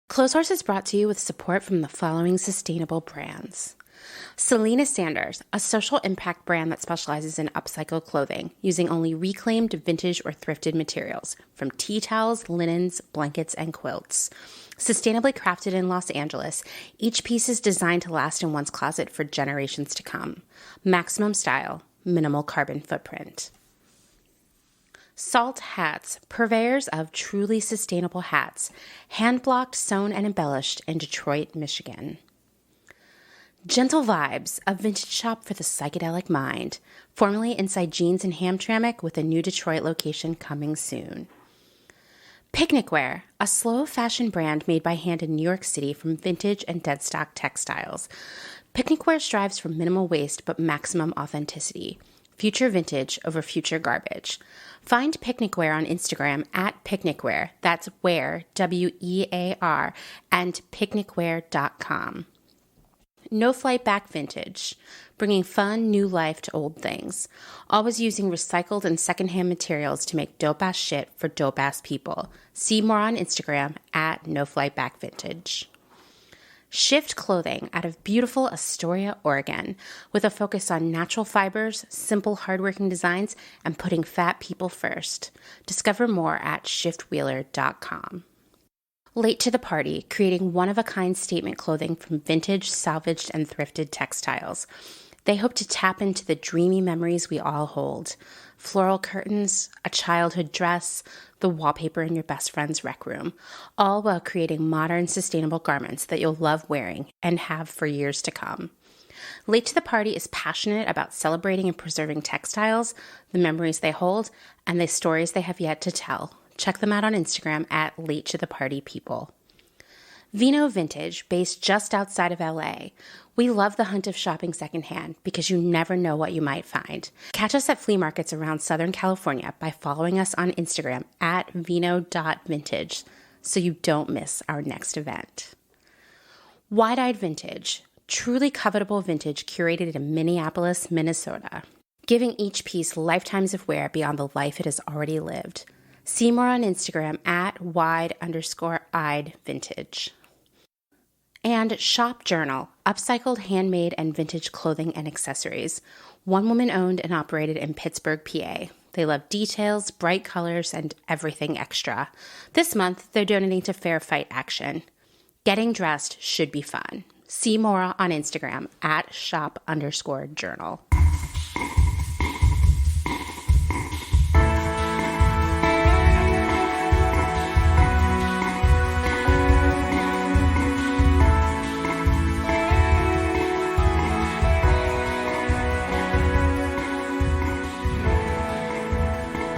Clotheshorse is brought to you with support from the following sustainable brands. Selena Sanders, a social impact brand that specializes in upcycled clothing using only reclaimed, vintage, or thrifted materials from tea towels, linens, blankets, and quilts. Sustainably crafted in Los Angeles, each piece is designed to last in one's closet for generations to come. Maximum style, minimal carbon footprint. Salt Hats, purveyors of truly sustainable hats, hand-blocked, sewn, and embellished in Detroit, Michigan. Gentle Vibes, a vintage shop for the psychedelic mind, formerly inside Jeans and Hamtramck with a new Detroit location coming soon. Picnic Wear, a slow fashion brand made by hand in New York City from vintage and deadstock textiles. Picnic Wear strives for minimal waste but maximum authenticity. Future vintage over future garbage. Find Picnic Wear on Instagram at picnicwear. That's wear, W-E-A-R, and picnicwear.com. No Flight Back Vintage, bringing fun, new life to old things. Always using recycled and secondhand materials to make dope-ass shit for dope-ass people. See more on Instagram at No Flight Back Vintage. Shift Clothing out of beautiful Astoria, Oregon, with a focus on natural fibers, simple, hardworking designs, and putting fat people first. Discover more at shiftwheeler.com. Late to the Party, creating one-of-a-kind statement clothing from vintage, salvaged, and thrifted textiles. They hope to tap into the dreamy memories we all hold. Floral curtains, a childhood dress, the wallpaper in your best friend's rec room, all while creating modern, sustainable garments that you'll love wearing and have for years to come. Late to the Party is passionate about celebrating and preserving textiles, the memories they hold, and the stories they have yet to tell. Check them out on Instagram at Late to the Party People. Vino Vintage, based just outside of LA. We love the hunt of shopping secondhand because you never know what you might find. Catch us at flea markets around Southern California by following us on Instagram at vino.vintage so you don't miss our next event. Wide-Eyed Vintage, truly covetable vintage curated in Minneapolis, Minnesota, giving each piece lifetimes of wear beyond the life it has already lived. See more on Instagram at wide_eyed vintage. And Shop Journal, upcycled, handmade, and vintage clothing and accessories. One woman owned and operated in Pittsburgh, PA. They love details, bright colors, and everything extra. This month, they're donating to Fair Fight Action. Getting dressed should be fun. See more on Instagram at shop_journal.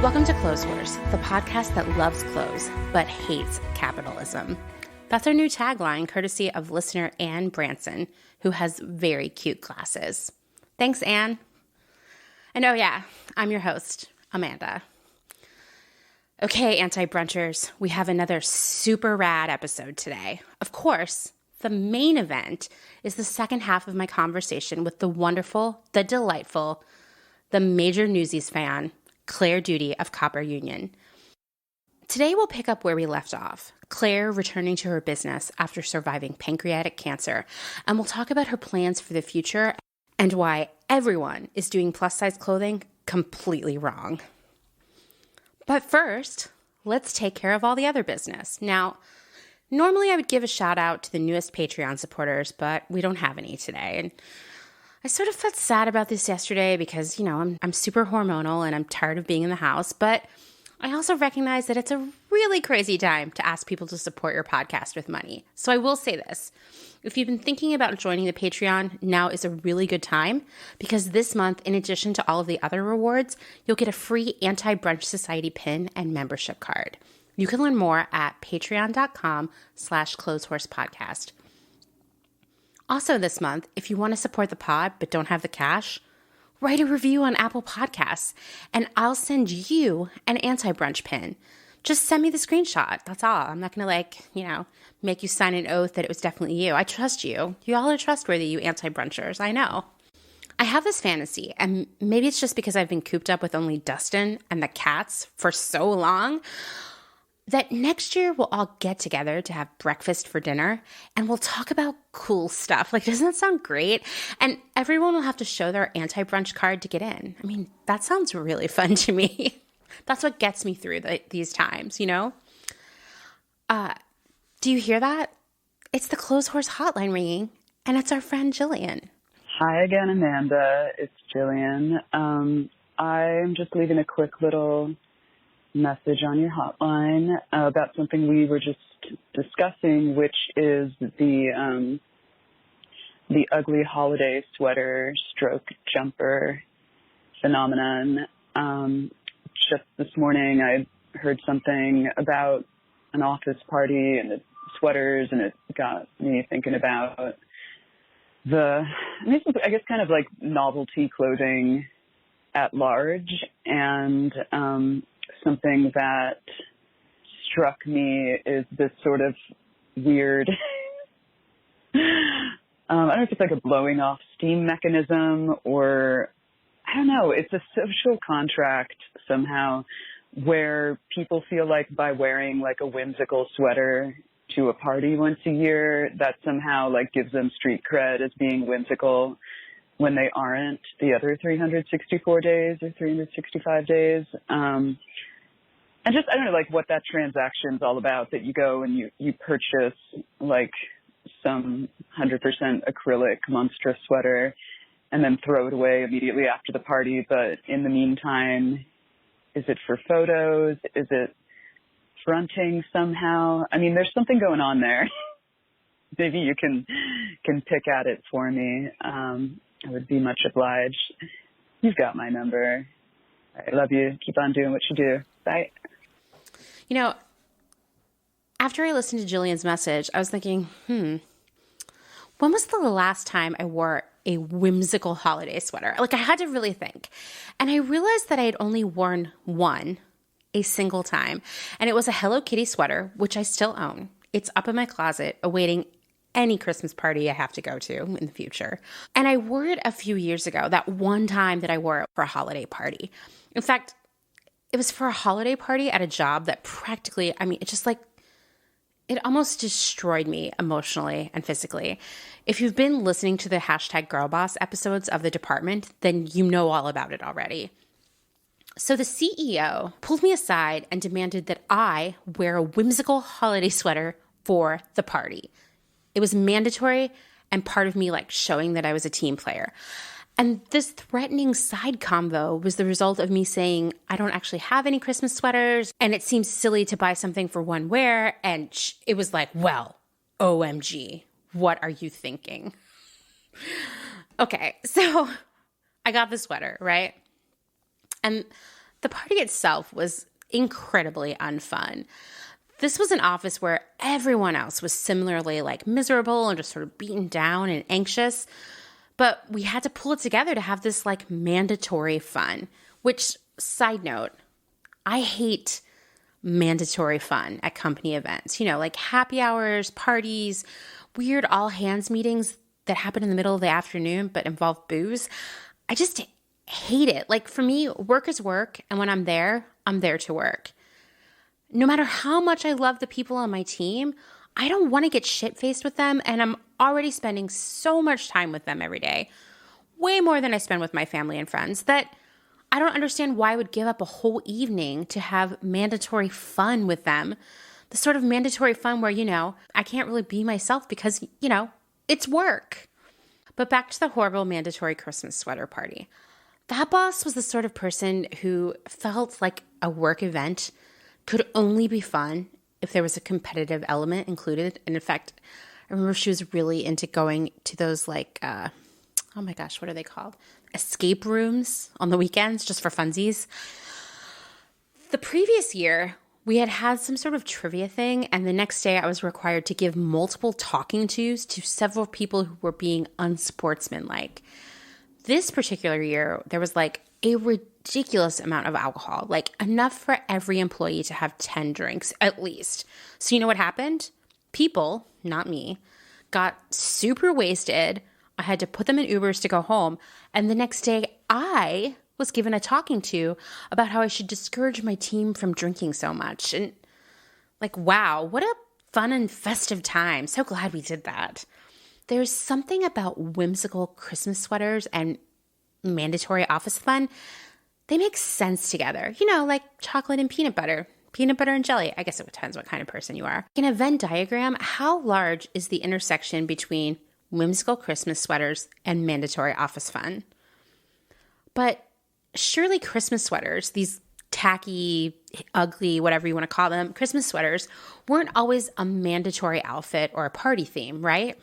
Welcome to Clotheshorse, the podcast that loves clothes but hates capitalism. That's our new tagline, courtesy of listener Anne Branson, who has very cute glasses. Thanks, Anne. And oh yeah, I'm your host, Amanda. Okay, anti-brunchers, we have another super rad episode today. Of course, the main event is the second half of my conversation with the wonderful, the delightful, the major Newsies fan, Claire Doody of Copper Union. Today we'll pick up where we left off, Claire returning to her business after surviving pancreatic cancer, and we'll talk about her plans for the future and why everyone is doing plus-size clothing completely wrong. But first, let's take care of all the other business. Now, normally I would give a shout out to the newest Patreon supporters, but we don't have any today. And I sort of felt sad about this yesterday because, I'm super hormonal and I'm tired of being in the house, but I also recognize that it's a really crazy time to ask people to support your podcast with money. So I will say this. If you've been thinking about joining the Patreon, now is a really good time because this month, in addition to all of the other rewards, you'll get a free Anti-Brunch Society pin and membership card. You can learn more at patreon.com/clotheshorsepodcast. Also this month, if you want to support the pod but don't have the cash, write a review on Apple Podcasts and I'll send you an anti-brunch pin. Just send me the screenshot. That's all. I'm not going to make you sign an oath that it was definitely you. I trust you. You all are trustworthy, you anti-brunchers. I know. I have this fantasy, and maybe it's just because I've been cooped up with only Dustin and the cats for so long, that next year we'll all get together to have breakfast for dinner and we'll talk about cool stuff. Like, doesn't that sound great? And everyone will have to show their anti-brunch card to get in. I mean, that sounds really fun to me. That's what gets me through these times, you know? Do you hear that? It's the Clotheshorse hotline ringing, and it's our friend Gillian. Hi again, Amanda. It's Gillian. I'm just leaving a quick little message on your hotline about something we were just discussing, which is the ugly holiday sweater stroke jumper phenomenon. Just this morning, I heard something about an office party and the sweaters, and it got me thinking about I guess kind of like novelty clothing at large, and something that struck me is this sort of weird, I don't know if it's like a blowing off steam mechanism or, I don't know, it's a social contract somehow where people feel like by wearing like a whimsical sweater to a party once a year, that somehow like gives them street cred as being whimsical when they aren't the other 364 days or 365 days. And just, I don't know, like what that transaction's all about, that you go and you purchase like some 100% acrylic monstrous sweater and then throw it away immediately after the party. But in the meantime, is it for photos? Is it fronting somehow? I mean, there's something going on there. Maybe you can pick at it for me. I would be much obliged. You've got my number. I love you. Keep on doing what you do. Bye. You know, after I listened to Jillian's message, I was thinking, when was the last time I wore a whimsical holiday sweater? Like, I had to really think. And I realized that I had only worn one a single time. And it was a Hello Kitty sweater, which I still own. It's up in my closet awaiting any Christmas party I have to go to in the future. And I wore it a few years ago, that one time that I wore it for a holiday party. In fact, it was for a holiday party at a job that practically, I mean, it just like, it almost destroyed me emotionally and physically. If you've been listening to the #GirlBoss episodes of The Department, then you know all about it already. So the CEO pulled me aside and demanded that I wear a whimsical holiday sweater for the party. It was mandatory and part of me like showing that I was a team player. And this threatening side convo was the result of me saying, I don't actually have any Christmas sweaters, and it seems silly to buy something for one wear. And it was like, well, OMG, what are you thinking? Okay, so I got the sweater, right? And the party itself was incredibly unfun. This was an office where everyone else was similarly like miserable and just sort of beaten down and anxious. But we had to pull it together to have this like mandatory fun, which, side note, I hate mandatory fun at company events. You know, like happy hours, parties, weird all hands meetings that happen in the middle of the afternoon but involve booze. I just hate it. Like for me, work is work. And when I'm there to work. No matter how much I love the people on my team, I don't want to get shit-faced with them, and I'm already spending so much time with them every day, way more than I spend with my family and friends, that I don't understand why I would give up a whole evening to have mandatory fun with them. The sort of mandatory fun where, you know, I can't really be myself because, you know, it's work. But back to the horrible mandatory Christmas sweater party. That boss was the sort of person who felt like a work event could only be fun if there was a competitive element included. And in fact, I remember she was really into going to those like, oh my gosh, what are they called? Escape rooms on the weekends just for funsies. The previous year, we had some sort of trivia thing, and the next day I was required to give multiple talking tos to several people who were being unsportsmanlike. This particular year, there was like a ridiculous amount of alcohol, like enough for every employee to have 10 drinks at least. So you know what happened? People, not me, got super wasted. I had to put them in Ubers to go home. And the next day I was given a talking to about how I should discourage my team from drinking so much. And Like, wow, what a fun and festive time. So glad we did that. There's something about whimsical Christmas sweaters and mandatory office fun. They make sense together. You know, like chocolate and peanut butter and jelly. I guess it depends what kind of person you are. In a Venn diagram, how large is the intersection between whimsical Christmas sweaters and mandatory office fun? But surely Christmas sweaters, these tacky, ugly, whatever you want to call them, Christmas sweaters, weren't always a mandatory outfit or a party theme, right?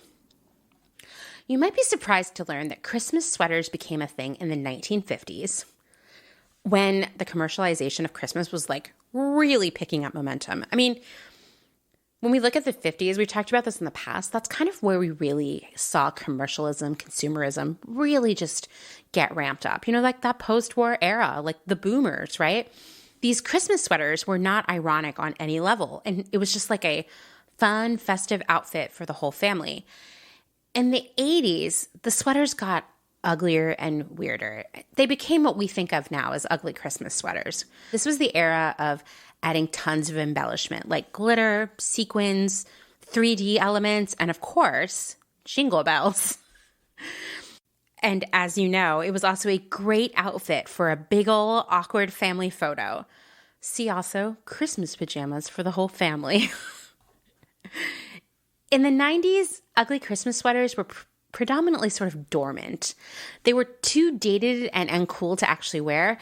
You might be surprised to learn that Christmas sweaters became a thing in the 1950s when the commercialization of Christmas was like really picking up momentum. I mean, when we look at the 50s, we've talked about this in the past, that's kind of where we really saw commercialism, consumerism really just get ramped up. You know, like that post-war era, like the boomers, right? These Christmas sweaters were not ironic on any level. And it was just like a fun, festive outfit for the whole family. In the 80s, the sweaters got uglier and weirder. They became what we think of now as ugly Christmas sweaters. This was the era of adding tons of embellishment like glitter, sequins, 3D elements, and of course, jingle bells. And as you know, it was also a great outfit for a big ol' awkward family photo. See also Christmas pajamas for the whole family. In the 90s, ugly Christmas sweaters were predominantly sort of dormant. They were too dated and uncool to actually wear,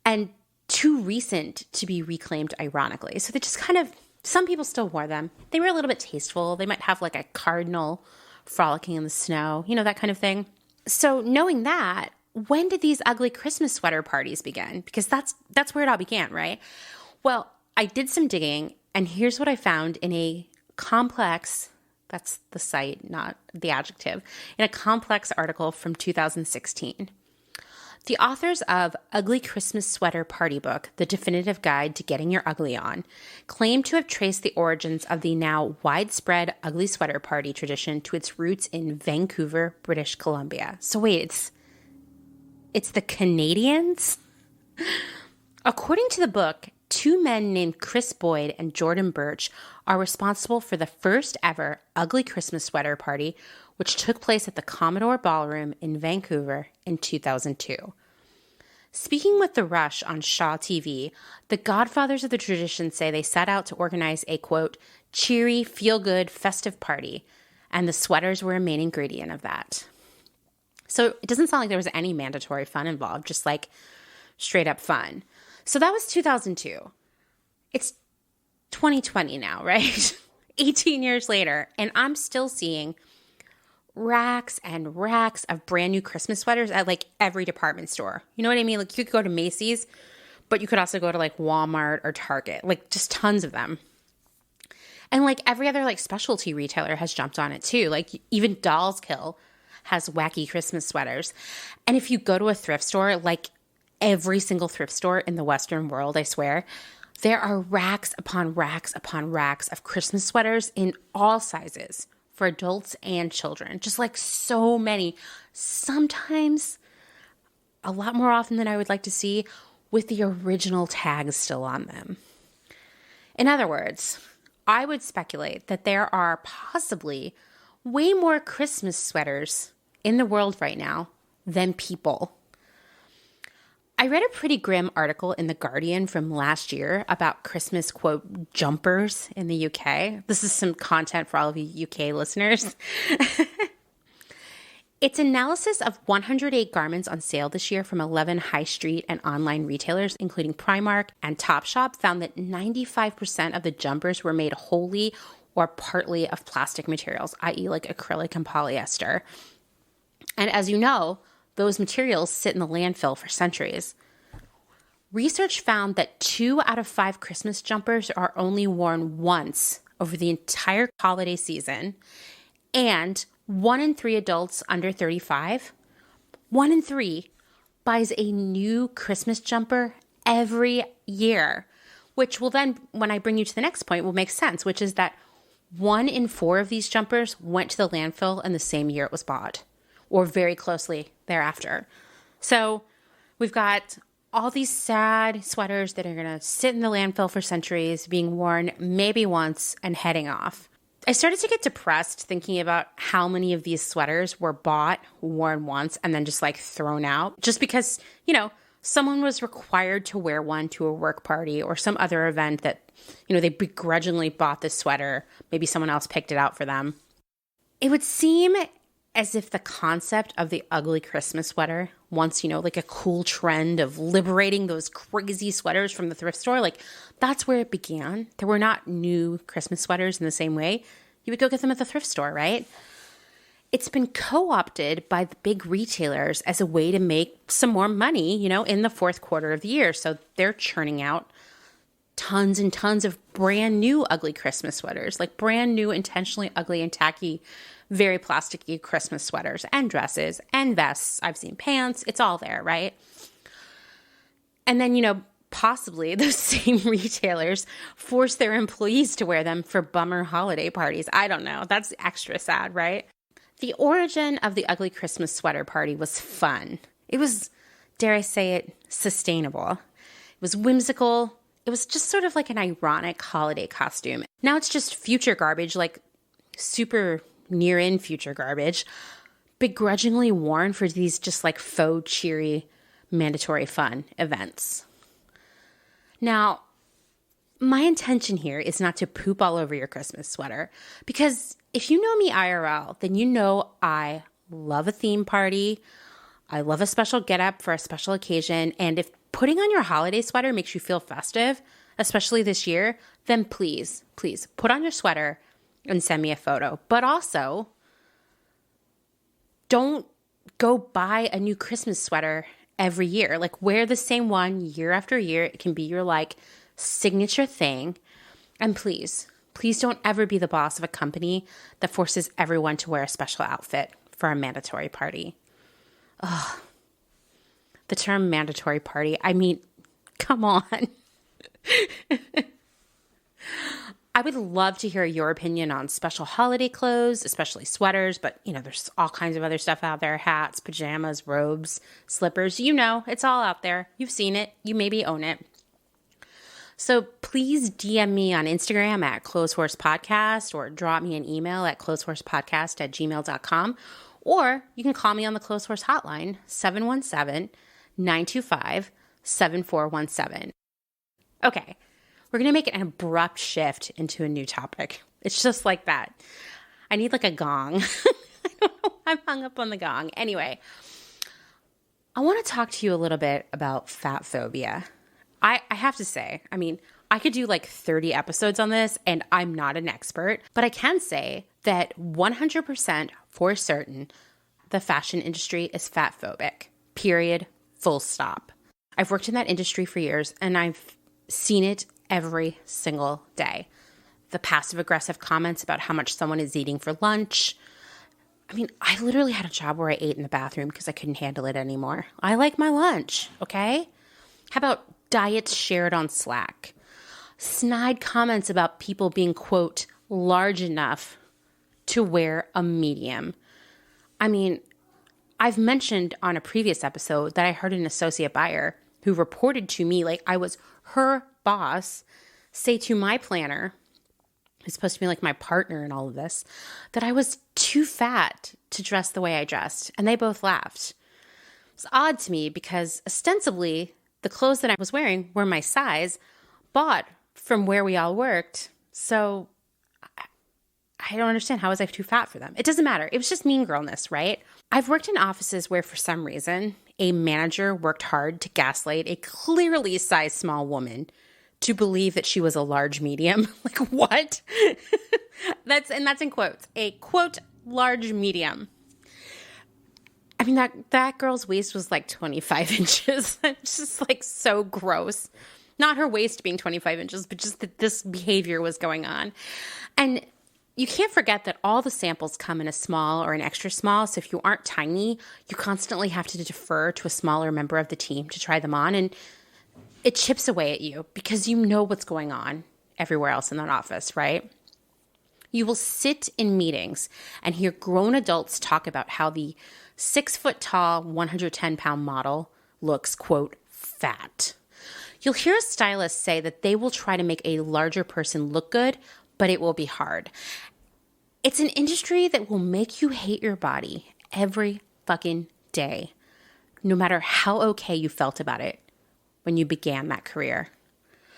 and too recent to be reclaimed ironically. So they just kind of, some people still wore them. They were a little bit tasteful. They might have like a cardinal frolicking in the snow, you know, that kind of thing. So knowing that, when did these ugly Christmas sweater parties begin? Because that's where it all began, right? Well, I did some digging, and here's what I found in a complex, that's the site, not the adjective, in a complex article from 2016. The authors of Ugly Christmas Sweater Party Book, The Definitive Guide to Getting Your Ugly On, claim to have traced the origins of the now widespread ugly sweater party tradition to its roots in Vancouver, British Columbia. So wait, it's the Canadians? According to the book, two men named Chris Boyd and Jordan Birch are responsible for the first ever ugly Christmas sweater party, which took place at the Commodore Ballroom in Vancouver in 2002. Speaking with The Rush on Shaw TV, the godfathers of the tradition say they set out to organize a, quote, cheery, feel-good, festive party, and the sweaters were a main ingredient of that. So it doesn't sound like there was any mandatory fun involved, just like straight up fun. So that was 2002. It's 2020 now, right? 18 years later, and I'm still seeing racks and racks of brand new Christmas sweaters at like every department store. You know what I mean? Like you could go to Macy's, but you could also go to like Walmart or Target, like just tons of them. And like every other like specialty retailer has jumped on it too. Like even Dolls Kill has wacky Christmas sweaters. And if you go to a thrift store, like every single thrift store in the Western world, I swear, there are racks upon racks upon racks of Christmas sweaters in all sizes for adults and children. Just like so many, sometimes a lot more often than I would like to see, with the original tags still on them. In other words, I would speculate that there are possibly way more Christmas sweaters in the world right now than people. I read a pretty grim article in The Guardian from last year about Christmas, quote, jumpers in the UK. This is some content for all of you UK listeners. Its analysis of 108 garments on sale this year from 11 high street and online retailers, including Primark and Topshop, found that 95% of the jumpers were made wholly or partly of plastic materials, i.e. like acrylic and polyester. And as you know, those materials sit in the landfill for centuries. Research found that 2 out of 5 Christmas jumpers are only worn once over the entire holiday season, and 1 in 3 adults under 35, 1 in 3 buys a new Christmas jumper every year, which will then, when I bring you to the next point, will make sense, which is that 1 in 4 of these jumpers went to the landfill in the same year it was bought, or very closely thereafter. So we've got all these sad sweaters that are going to sit in the landfill for centuries, being worn maybe once and heading off. I started to get depressed thinking about how many of these sweaters were bought, worn once, and then just like thrown out just because, someone was required to wear one to a work party or some other event that, they begrudgingly bought this sweater. Maybe someone else picked it out for them. It would seem as if the concept of the ugly Christmas sweater, once, like a cool trend of liberating those crazy sweaters from the thrift store, like that's where it began. There were not new Christmas sweaters in the same way. You would go get them at the thrift store, right? It's been co-opted by the big retailers as a way to make some more money, in the fourth quarter of the year. So they're churning out tons and tons of brand new ugly Christmas sweaters, like brand new intentionally ugly and tacky, very plasticky Christmas sweaters and dresses and vests. I've seen pants. It's all there, right? And then, possibly those same retailers force their employees to wear them for bummer holiday parties. I don't know. That's extra sad, right? The origin of the ugly Christmas sweater party was fun. It was, dare I say it, sustainable. It was whimsical. It was just sort of like an ironic holiday costume. Now it's just future garbage, like super near-in future garbage, begrudgingly worn for these just like faux cheery, mandatory fun events. Now, my intention here is not to poop all over your Christmas sweater, because if you know me IRL, then you know I love a theme party. I love a special get-up for a special occasion, and if putting on your holiday sweater makes you feel festive, especially this year, then please put on your sweater and send me a photo. But also, don't go buy a new Christmas sweater every year. Like, wear the same one year after year. It can be your, like, signature thing. And please don't ever be the boss of a company that forces everyone to wear a special outfit for a mandatory party. Ugh. The term mandatory party, I mean, come on. I would love to hear your opinion on special holiday clothes, especially sweaters, but there's all kinds of other stuff out there: hats, pajamas, robes, slippers. It's all out there. You've seen it. You maybe own it. So please DM me on Instagram at Clotheshorse Podcast, or drop me an email at clothehorsepodcast@gmail.com, or you can call me on the Clotheshorse hotline, 717-925-7417. Okay. We're going to make an abrupt shift into a new topic. It's just like that. I need like a gong. I don't know. I'm hung up on the gong. Anyway, I want to talk to you a little bit about fat phobia. I have to say, I could do like 30 episodes on this, and I'm not an expert, but I can say that 100% for certain, the fashion industry is fat phobic. Period. Full stop. I've worked in that industry for years, and I've seen it every single day. The passive-aggressive comments about how much someone is eating for lunch. I literally had a job where I ate in the bathroom because I couldn't handle it anymore. I like my lunch, okay? How about diets shared on Slack? Snide comments about people being, quote, large enough to wear a medium. I've mentioned on a previous episode that I heard an associate buyer who reported to me, like I was her boss, say to my planner, who's supposed to be like my partner in all of this, that I was too fat to dress the way I dressed. And they both laughed. It's odd to me because ostensibly the clothes that I was wearing were my size, bought from where we all worked. So I don't understand. How was I too fat for them? It doesn't matter. It was just mean girlness, right? I've worked in offices where for some reason a manager worked hard to gaslight a clearly size small woman to believe that she was a large medium. Like, what? That's in quotes. A quote large medium. That girl's waist was like 25 inches. It's just like so gross. Not her waist being 25 inches, but just that this behavior was going on. And you can't forget that all the samples come in a small or an extra small. So if you aren't tiny, you constantly have to defer to a smaller member of the team to try them on. And it chips away at you because you know what's going on everywhere else in that office, right? You will sit in meetings and hear grown adults talk about how the 6 foot tall, 110 pound model looks, quote, fat. You'll hear a stylist say that they will try to make a larger person look good, but it will be hard. It's an industry that will make you hate your body every fucking day, no matter how okay you felt about it when you began that career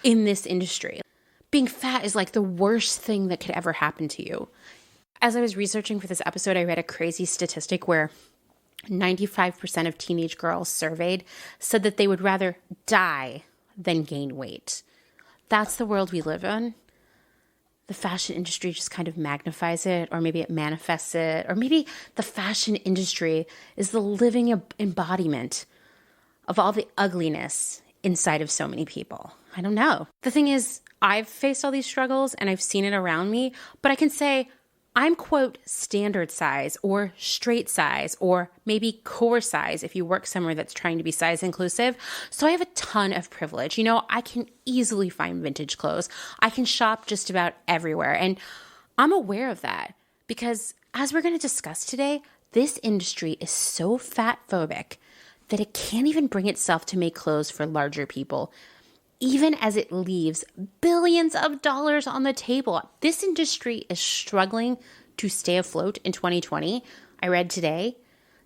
in this industry. Being fat is like the worst thing that could ever happen to you. As I was researching for this episode, I read a crazy statistic where 95% of teenage girls surveyed said that they would rather die than gain weight. That's the world we live in. The fashion industry just kind of magnifies it, or maybe it manifests it, or maybe the fashion industry is the living embodiment of all the ugliness inside of so many people. I don't know. The thing is, I've faced all these struggles and I've seen it around me, but I can say I'm, quote, standard size or straight size or maybe core size if you work somewhere that's trying to be size inclusive. So I have a ton of privilege. You know, I can easily find vintage clothes. I can shop just about everywhere. And I'm aware of that because as we're going to discuss today, this industry is so fat phobic that it can't even bring itself to make clothes for larger people, even as it leaves billions of dollars on the table. This industry is struggling to stay afloat in 2020. I read today,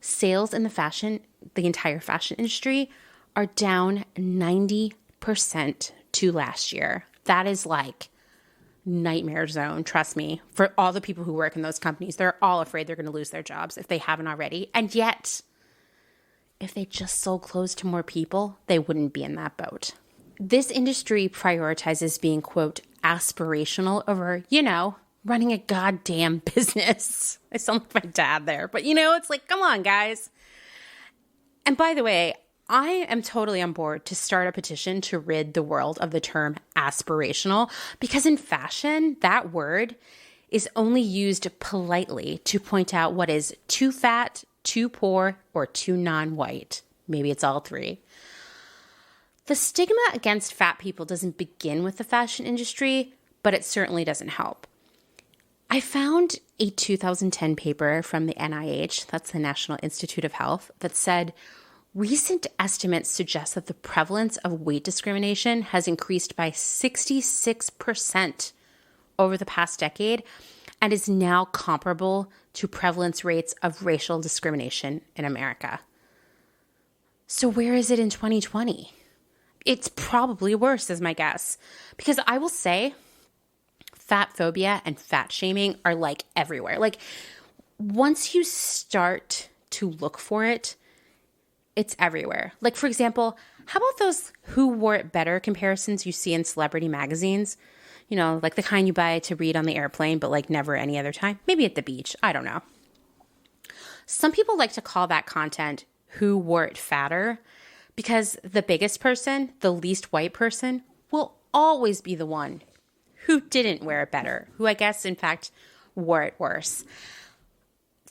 sales in the entire fashion industry are down 90% to last year. That is like nightmare zone, trust me, for all the people who work in those companies. They're all afraid they're going to lose their jobs if they haven't already. And yet, if they just sold clothes to more people, they wouldn't be in that boat. This industry prioritizes being, quote, aspirational over, running a goddamn business. I sound like my dad there, but it's like, come on, guys. And by the way, I am totally on board to start a petition to rid the world of the term aspirational, because in fashion, that word is only used politely to point out what is too fat, too poor, or too non-white. Maybe it's all three. The stigma against fat people doesn't begin with the fashion industry, but it certainly doesn't help. I found a 2010 paper from the NIH, that's the National Institute of Health, that said recent estimates suggest that the prevalence of weight discrimination has increased by 66% over the past decade and is now comparable to prevalence rates of racial discrimination in America. So where is it in 2020? It's probably worse, is my guess. Because I will say, fat phobia and fat shaming are like everywhere. Like, once you start to look for it, it's everywhere. Like, for example, how about those who wore it better comparisons you see in celebrity magazines? Like the kind you buy to read on the airplane, but like never any other time. Maybe at the beach. I don't know. Some people like to call that content who wore it fatter, because the biggest person, the least white person, will always be the one who didn't wear it better, who I guess, in fact, wore it worse.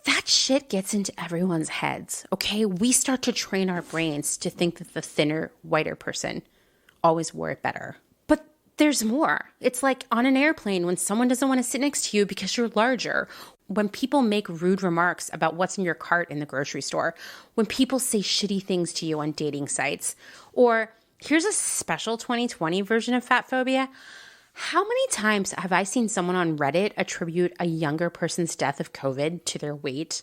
That shit gets into everyone's heads, okay? We start to train our brains to think that the thinner, whiter person always wore it better. But there's more. It's like on an airplane when someone doesn't want to sit next to you because you're larger, when people make rude remarks about what's in your cart in the grocery store, when people say shitty things to you on dating sites, or here's a special 2020 version of fat phobia. How many times have I seen someone on Reddit attribute a younger person's death of COVID to their weight?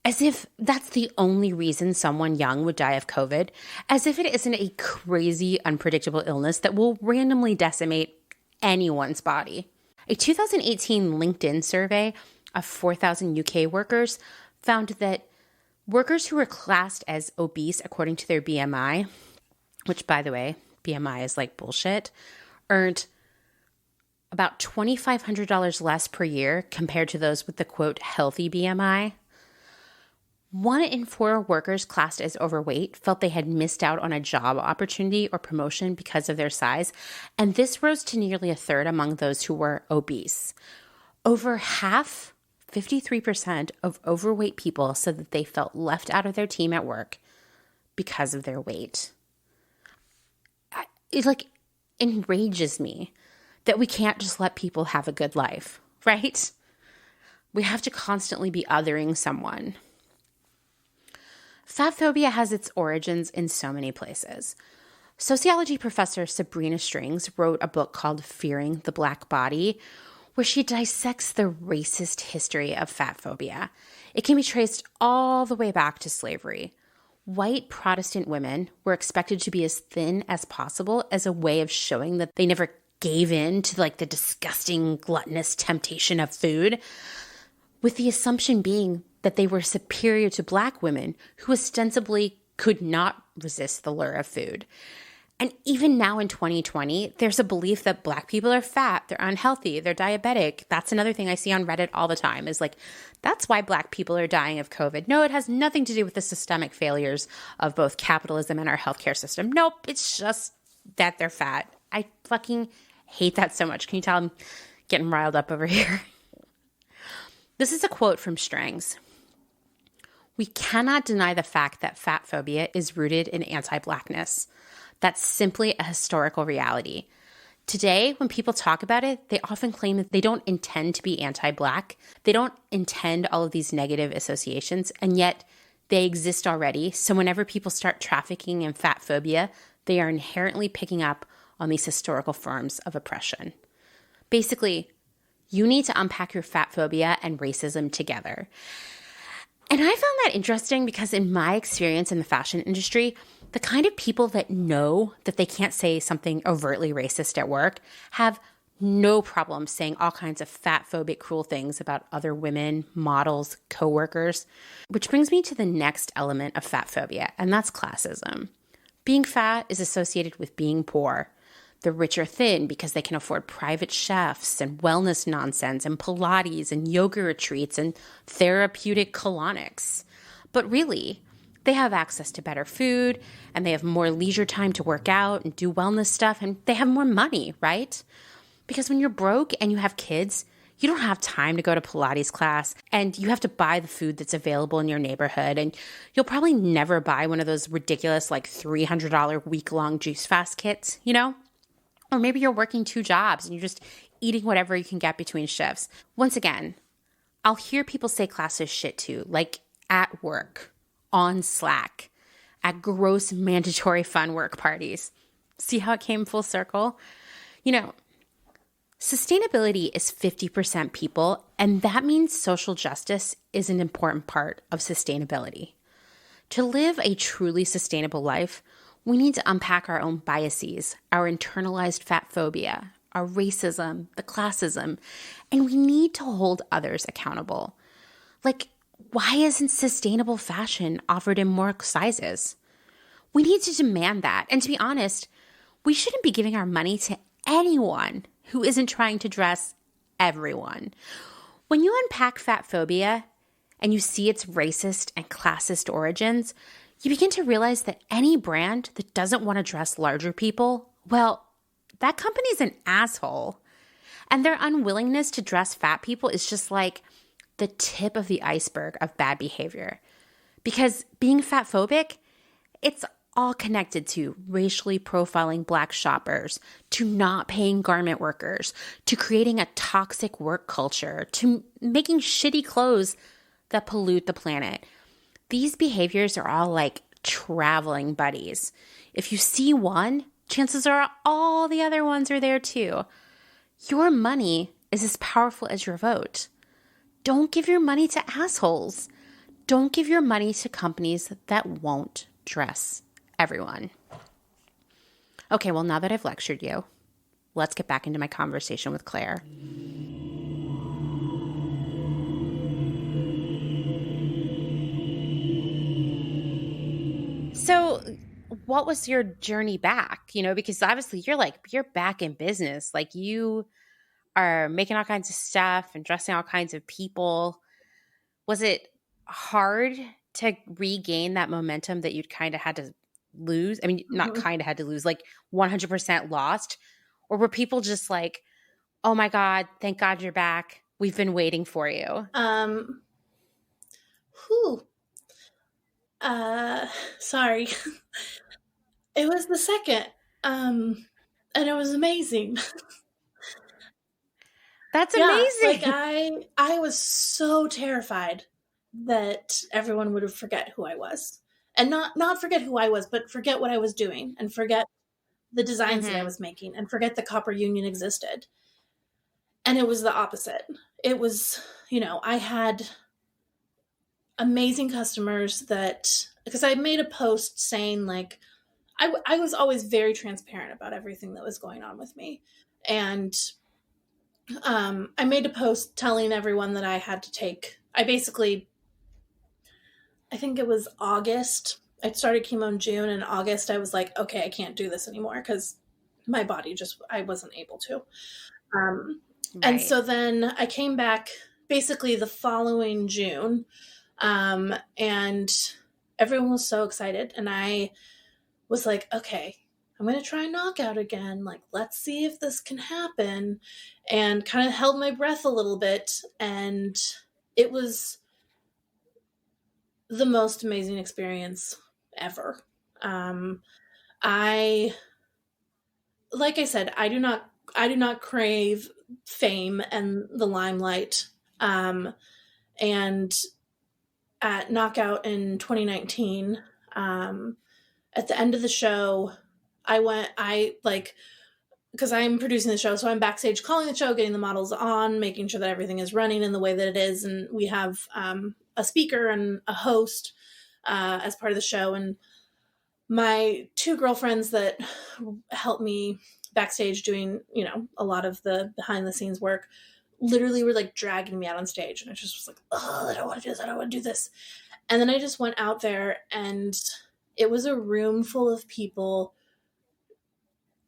As if that's the only reason someone young would die of COVID, as if it isn't a crazy, unpredictable illness that will randomly decimate anyone's body. A 2018 LinkedIn survey of 4,000 UK workers found that workers who were classed as obese according to their BMI, which, by the way, BMI is like bullshit, earned about $2,500 less per year compared to those with the, quote, healthy BMI. 1 in 4 workers classed as overweight felt they had missed out on a job opportunity or promotion because of their size, and this rose to nearly a third among those who were obese. Over half, 53% of overweight people said that they felt left out of their team at work because of their weight. It enrages me that we can't just let people have a good life, right? We have to constantly be othering someone. Fat phobia has its origins in so many places. Sociology professor Sabrina Strings wrote a book called Fearing the Black Body, where she dissects the racist history of fat phobia. It can be traced all the way back to slavery. White Protestant women were expected to be as thin as possible as a way of showing that they never gave in to like the disgusting gluttonous temptation of food, with the assumption being that they were superior to Black women who ostensibly could not resist the lure of food. And even now in 2020, there's a belief that Black people are fat, they're unhealthy, they're diabetic. That's another thing I see on Reddit all the time is like, that's why Black people are dying of COVID. No, it has nothing to do with the systemic failures of both capitalism and our healthcare system. Nope, it's just that they're fat. I fucking hate that so much. Can you tell I'm getting riled up over here? This is a quote from Strings. "We cannot deny the fact that fat phobia is rooted in anti-Blackness. That's simply a historical reality. Today, when people talk about it, they often claim that they don't intend to be anti-Black. They don't intend all of these negative associations, and yet they exist already. So whenever people start trafficking in fat phobia, they are inherently picking up on these historical forms of oppression." Basically, you need to unpack your fat phobia and racism together. And I found that interesting because in my experience in the fashion industry, the kind of people that know that they can't say something overtly racist at work have no problem saying all kinds of fat phobic cruel things about other women, models, coworkers. Which brings me to the next element of fat phobia, and that's classism. Being fat is associated with being poor. The rich are thin because they can afford private chefs and wellness nonsense and Pilates and yoga retreats and therapeutic colonics. But really, they have access to better food and they have more leisure time to work out and do wellness stuff and they have more money, right? Because when you're broke and you have kids, you don't have time to go to Pilates class and you have to buy the food that's available in your neighborhood. And you'll probably never buy one of those ridiculous like $300 week-long juice fast kits, you know? Or maybe you're working 2 jobs and you're just eating whatever you can get between shifts. Once again, I'll hear people say classist shit too, like at work, on Slack, at gross mandatory fun work parties. See how it came full circle? You know, sustainability is 50% people, and that means social justice is an important part of sustainability. To live a truly sustainable life, we need to unpack our own biases, our internalized fat phobia, our racism, the classism, and we need to hold others accountable. Like, why isn't sustainable fashion offered in more sizes? We need to demand that. And to be honest, we shouldn't be giving our money to anyone who isn't trying to dress everyone. When you unpack fat phobia and you see its racist and classist origins, you begin to realize that any brand that doesn't want to dress larger people, well, that company's an asshole. And their unwillingness to dress fat people is just like the tip of the iceberg of bad behavior. Because being fat phobic, it's all connected to racially profiling Black shoppers, to not paying garment workers, to creating a toxic work culture, to making shitty clothes that pollute the planet. These behaviors are all like traveling buddies. If you see one, chances are all the other ones are there too. Your money is as powerful as your vote. Don't give your money to assholes. Don't give your money to companies that won't dress everyone. Okay, well, now that I've lectured you, let's get back into my conversation with Claire. So what was your journey back? You know, because obviously you're back in business. Like you are making all kinds of stuff and dressing all kinds of people. Was it hard to regain that momentum that you'd kind of had to lose? I mean, not kind of had to lose, like 100% lost? Or were people just like, oh my God, thank God you're back. We've been waiting for you. Sorry. It was the second. And it was amazing. That's amazing. Like I was so terrified that everyone would forget who I was. and not forget who I was, but forget what I was doing and forget the designs that I was making and forget the Copper Union existed. And it was the opposite. It was, I had amazing customers because I made a post saying like, I was always very transparent about everything that was going on with me. And I made a post telling everyone that I had to take, I think it was August. I started chemo in June, and August I was like, okay, I can't do this anymore because my body I wasn't able to. Right. And so then I came back basically the following June, and everyone was so excited. And I was like, okay, I'm going to try knockout again. Like, let's see if this can happen. And kind of held my breath a little bit. And it was the most amazing experience ever. Like I said, I do not crave fame and the limelight. And at Knockout in 2019, at the end of the show, because I'm producing the show, so I'm backstage calling the show, getting the models on, making sure that everything is running in the way that it is. And we have a speaker and a host as part of the show. And my two girlfriends that helped me backstage doing, a lot of the behind the scenes work literally were like dragging me out on stage. And I just was like, oh, I don't want to do this. I don't want to do this. And then I just went out there, and it was a room full of people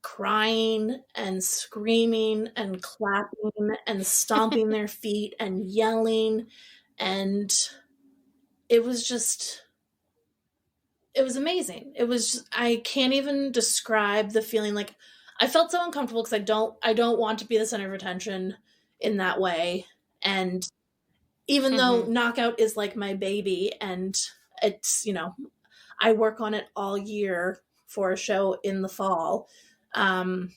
crying and screaming and clapping and stomping their feet and yelling. And it was amazing. I can't even describe the feeling. Like, I felt so uncomfortable because I don't want to be the center of attention in that way. And even though Knockout is like my baby, and it's, I work on it all year for a show in the fall, it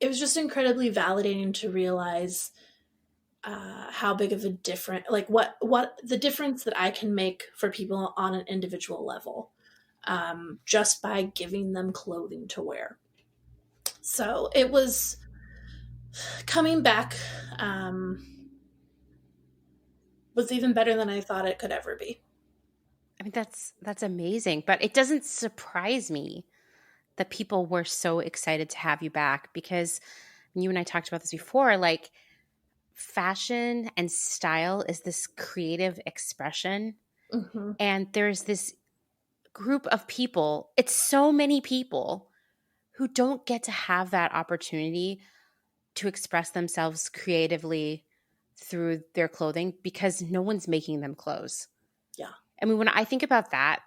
was just incredibly validating to realize how big of a difference, like what the difference that I can make for people on an individual level, just by giving them clothing to wear. So it was coming back, was even better than I thought it could ever be. I mean, that's amazing, but it doesn't surprise me that people were so excited to have you back, because you and I talked about this before, like, fashion and style is this creative expression. And there's this group of people, it's so many people who don't get to have that opportunity to express themselves creatively through their clothing because no one's making them clothes. Yeah. I mean, when I think about that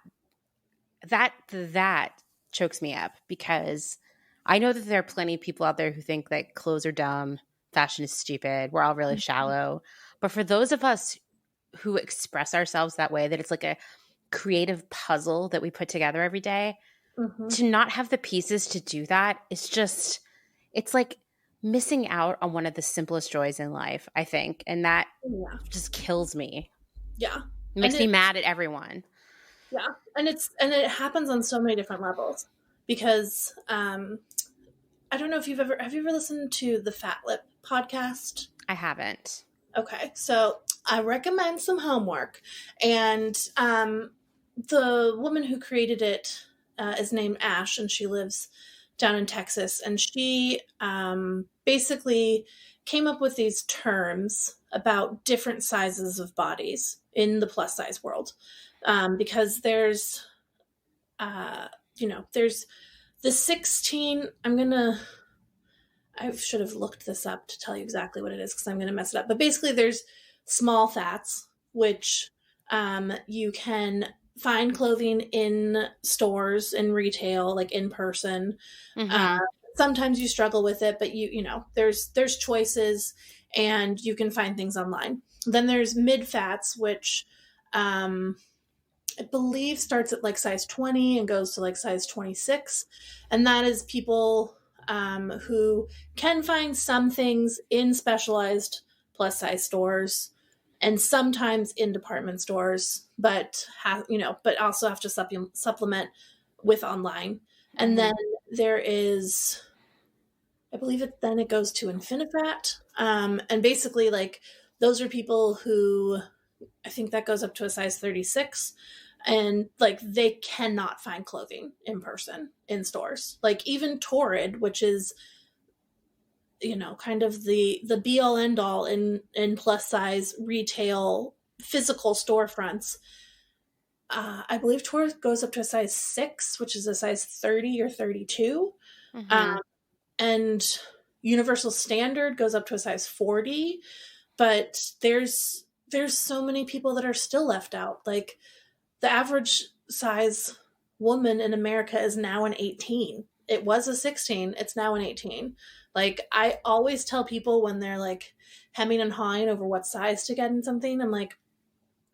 chokes me up, because I know that there are plenty of people out there who think that clothes are dumb, fashion is stupid, we're all really shallow. But for those of us who express ourselves that way, that it's like a creative puzzle that we put together every day, to not have the pieces to do that is just, it's like missing out on one of the simplest joys in life, I think. And that just kills me. Yeah. It makes me mad at everyone. Yeah. And it happens on so many different levels, because I don't know if have you ever listened to the Fat Lip podcast? I haven't. Okay. So I recommend some homework. And the woman who created it is named Ash, and she lives down in Texas. And she basically came up with these terms about different sizes of bodies in the plus size world. Because there's the 16, I should have looked this up to tell you exactly what it is, because I'm going to mess it up. But basically there's small fats, which you can find clothing in stores, in retail, like in person. Sometimes you struggle with it, but there's choices, and you can find things online. Then there's mid fats, which I believe starts at like size 20 and goes to like size 26. And that is people who can find some things in specialized plus size stores and sometimes in department stores, but but also have to supplement with online. And then there is, I believe it goes to Infinifat. And basically like those are people who, I think that goes up to a size 36, and like they cannot find clothing in person in stores. Like even Torrid, which is, kind of the be all end all in plus size retail physical storefronts. I believe Torrid goes up to a size 6, which is a size 30 or 32. And Universal Standard goes up to a size 40, but there's so many people that are still left out. Like the average size woman in America is now an 18. It was a 16. It's now an 18. Like I always tell people when they're like hemming and hawing over what size to get in something, I'm like,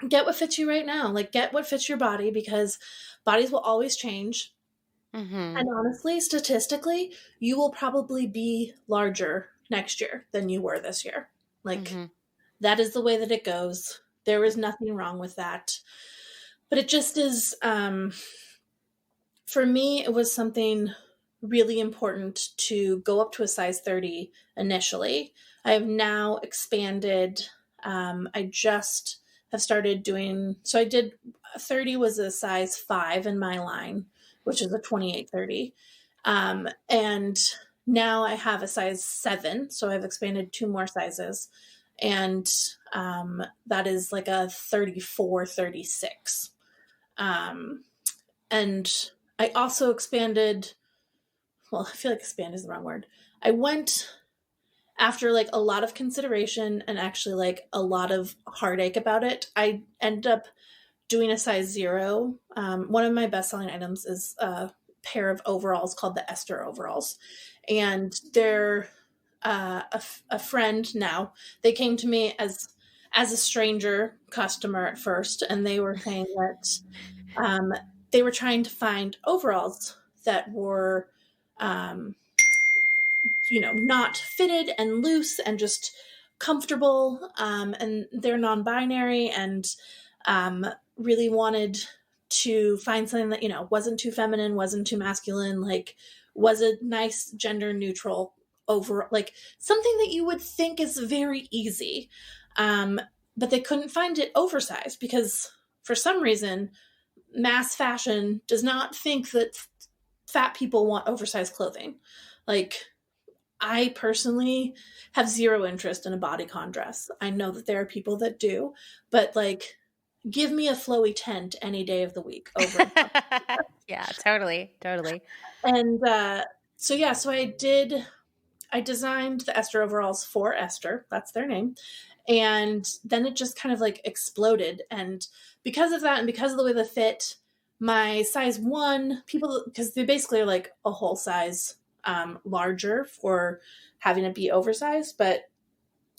get what fits you right now. Like get what fits your body, because bodies will always change. And honestly, statistically, you will probably be larger next year than you were this year. Like that is the way that it goes. There is nothing wrong with that. But it just is, for me, it was something really important to go up to a size 30 initially. I have now expanded. I just have started doing, so I did 30 was a size 5 in my line, which is a 28-30. And now I have a size 7. So I've expanded 2 more sizes. And that is like a 34-36. And I also expanded, well, I feel like expand is the wrong word. I went after like a lot of consideration and actually like a lot of heartache about it. I ended up doing a size 0. One of my best-selling items is a pair of overalls called the Ester Overalls. And they're a friend now. They came to me as a stranger customer at first, and they were saying that they were trying to find overalls that were, not fitted and loose and just comfortable. And they're non-binary and really wanted to find something that, wasn't too feminine, wasn't too masculine, like was a nice gender neutral over, like something that you would think is very easy. But they couldn't find it oversized because for some reason, mass fashion does not think that fat people want oversized clothing. Like I personally have zero interest in a bodycon dress. I know that there are people that do, but like, give me a flowy tent any day of the week over. Yeah, totally. And so I designed the Ester overalls for Ester. That's their name. And then it just kind of like exploded. And because of that, and because of the way they fit, my size 1 people, because they basically are like a whole size larger for having it be oversized. But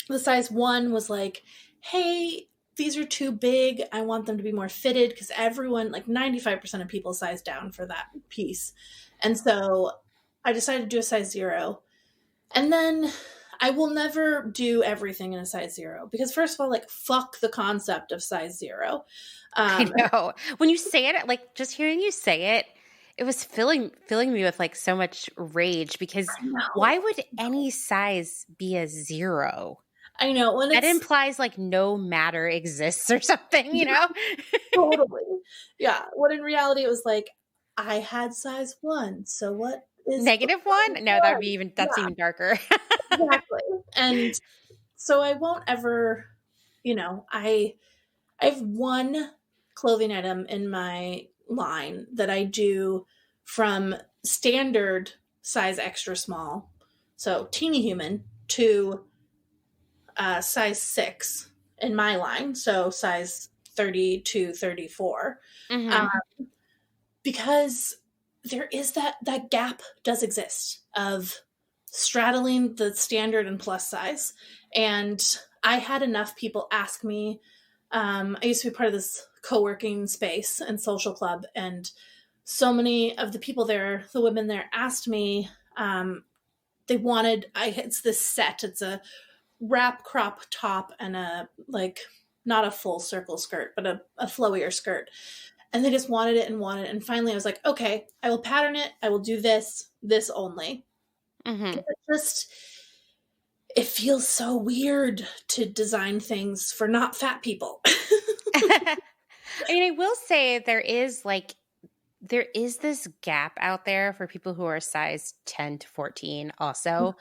the size 1 was like, hey, these are too big. I want them to be more fitted, because everyone, like 95% of people size down for that piece. And so I decided to do a size 0. And then I will never do everything in a size 0, because first of all, like fuck the concept of size 0. I know. When you say it, like just hearing you say it, it was filling me with like so much rage, because why would any size be a 0? I know. When that implies like no matter exists or something, Totally. Yeah. When in reality, it was like, I had size 1. So what is -1? No, that would be that's even darker. Exactly. And so I won't ever, I have one clothing item in my line that I do from standard size extra small, so teeny human, to size 6 in my line, so size 30 to 34. Because there is that gap does exist of straddling the standard and plus size. And I had enough people ask me, I used to be part of this co-working space and social club, and so many of the people there, the women there, asked me, they wanted, it's this set, it's a wrap crop top and a like not a full circle skirt, but a flowier skirt. And they just wanted it and wanted it. And finally I was like, okay, I will pattern it. I will do this only. Mm-hmm. It feels so weird to design things for not fat people. I mean, I will say there is this gap out there for people who are size 10 to 14 also.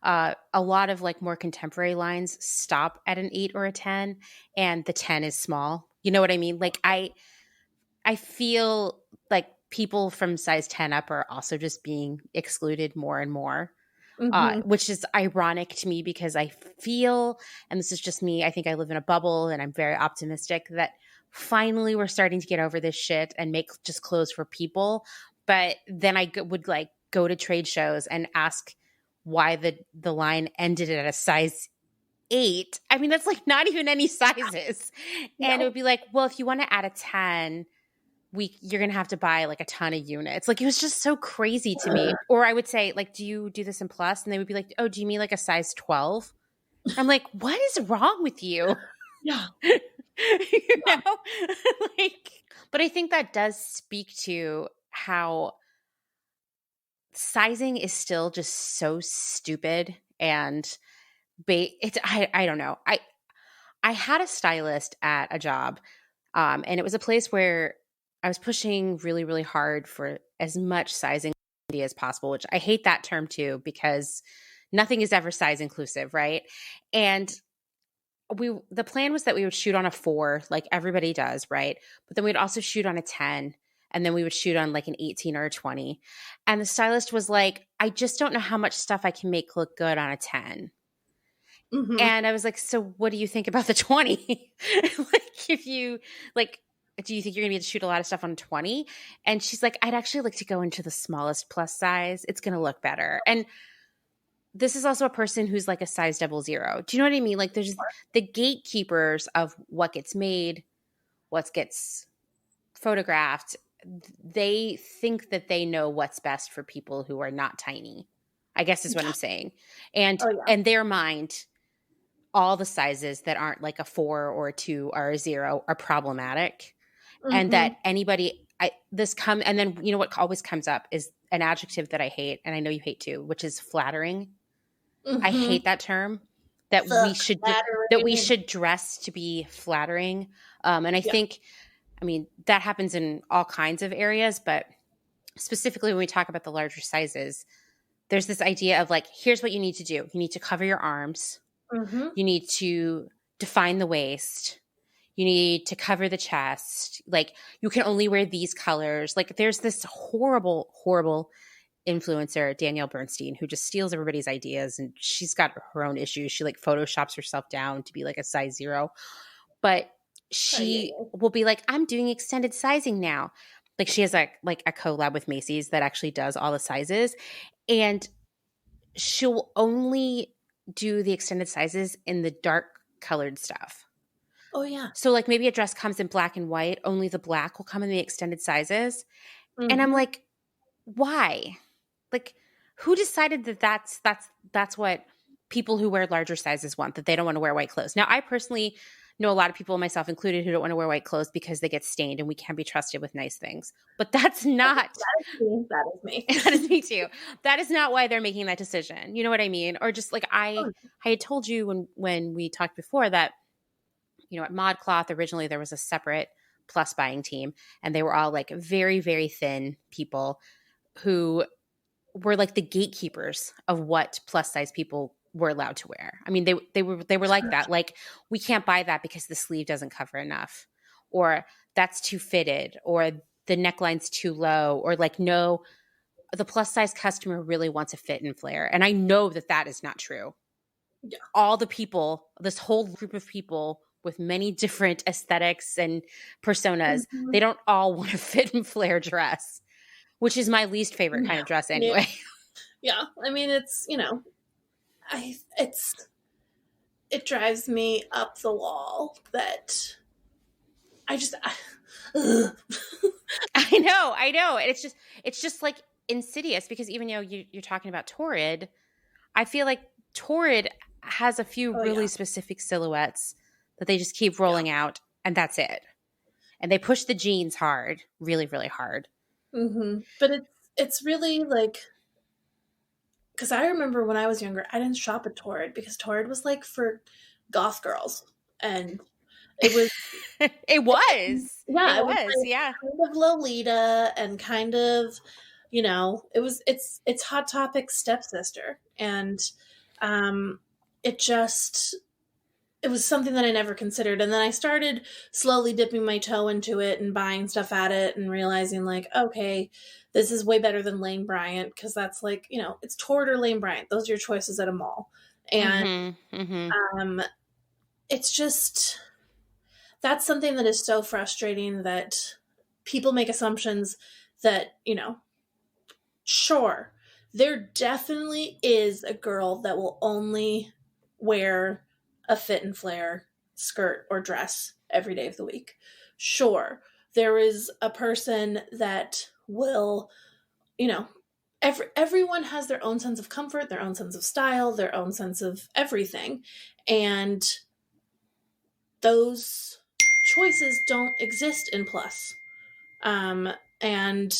A lot of like more contemporary lines stop at an 8 or a 10, and the 10 is small. You know what I mean? Like I feel like people from size 10 up are also just being excluded more and more. Which is ironic to me because I feel, and this is just me, I think I live in a bubble and I'm very optimistic that finally we're starting to get over this shit and make just clothes for people. But then I would like go to trade shows and ask why the line ended at a size 8. I mean, that's like not even any sizes. And it would be like, well, if you want to add a 10, you're going to have to buy like a ton of units. Like it was just so crazy to me. Or I would say like, do you do this in plus? And they would be like, oh, do you mean like a size 12? I'm like, what is wrong with you? Yeah. You know, like, but I think that does speak to how sizing is still just so stupid and I don't know. I had a stylist at a job, and it was a place where I was pushing really, really hard for as much sizing as possible, which I hate that term too, because nothing is ever size inclusive, right? And the plan was that we would shoot on a 4, like everybody does, right? But then we'd also shoot on a 10, and then we would shoot on like an 18 or a 20. And the stylist was like, I just don't know how much stuff I can make look good on a 10. Mm-hmm. And I was like, so what do you think about the 20? Like, if you like, do you think you're gonna be able to shoot a lot of stuff on 20? And she's like, I'd actually like to go into the smallest plus size. It's gonna look better. And this is also a person who's like a size 00. Do you know what I mean? Like there's the gatekeepers of what gets made, what gets photographed. They think that they know what's best for people who are not tiny, I guess is what I'm saying. And in their mind, all the sizes that aren't like a 4 or a 2 or a 0 are problematic. And that anybody and then you know what always comes up is an adjective that I hate, and I know you hate too, which is flattering. I hate that term. That we should dress to be flattering. And I think, I mean, that happens in all kinds of areas, but specifically when we talk about the larger sizes, there's this idea of like, here's what you need to do. You need to cover your arms. You need to define the waist. You need to cover the chest. Like you can only wear these colors. Like there's this horrible, horrible influencer, Danielle Bernstein, who just steals everybody's ideas, and she's got her own issues. She like photoshops herself down to be like a size 0, but she will be like, I'm doing extended sizing now. Like she has a collab with Macy's that actually does all the sizes, and she'll only do the extended sizes in the dark colored stuff. Oh yeah. So like maybe a dress comes in black and white, only the black will come in the extended sizes. And I'm like, why? Like who decided that that's what people who wear larger sizes want, that they don't want to wear white clothes? Now, I personally know a lot of people, myself included, who don't want to wear white clothes because they get stained and we can't be trusted with nice things. But that's not that is me. That is me too. That is not why they're making that decision. You know what I mean? Or just like I had told you when we talked before that, you know, at ModCloth originally there was a separate plus buying team, and they were all like very, very thin people who were like the gatekeepers of what plus size people were allowed to wear. I mean, they were like that. Like, we can't buy that because the sleeve doesn't cover enough, or that's too fitted, or the neckline's too low, or like, no, the plus size customer really wants a fit and flare. And I know that that is not true. Yeah. All the people, this whole group of people with many different aesthetics and personas, they don't all want a fit and flare dress, which is my least favorite kind of dress anyway. Yeah. I mean, it's, you know, it drives me up the wall that I know. And it's just like insidious, because even though you're talking about Torrid, I feel like Torrid has a few really specific silhouettes that they just keep rolling out and that's it. And they push the jeans hard, really, really hard. Mm-hmm. But it's really like, because I remember when I was younger, I didn't shop at Torrid because Torrid was like for goth girls, and it was It was. yeah, It it was was, like yeah. kind of Lolita and kind of, you know, it's Hot Topic's stepsister, and it just it was something that I never considered. And then I started slowly dipping my toe into it and buying stuff at it and realizing like, okay, this is way better than Lane Bryant, because that's like, you know, it's Torrid or Lane Bryant. Those are your choices at a mall. And it's just, that's something that is so frustrating, that people make assumptions that, you know, sure, there definitely is a girl that will only wear a fit and flare skirt or dress every day of the week. Sure, there is a person that will, you know, everyone has their own sense of comfort, their own sense of style, their own sense of everything. And those choices don't exist in Plus. And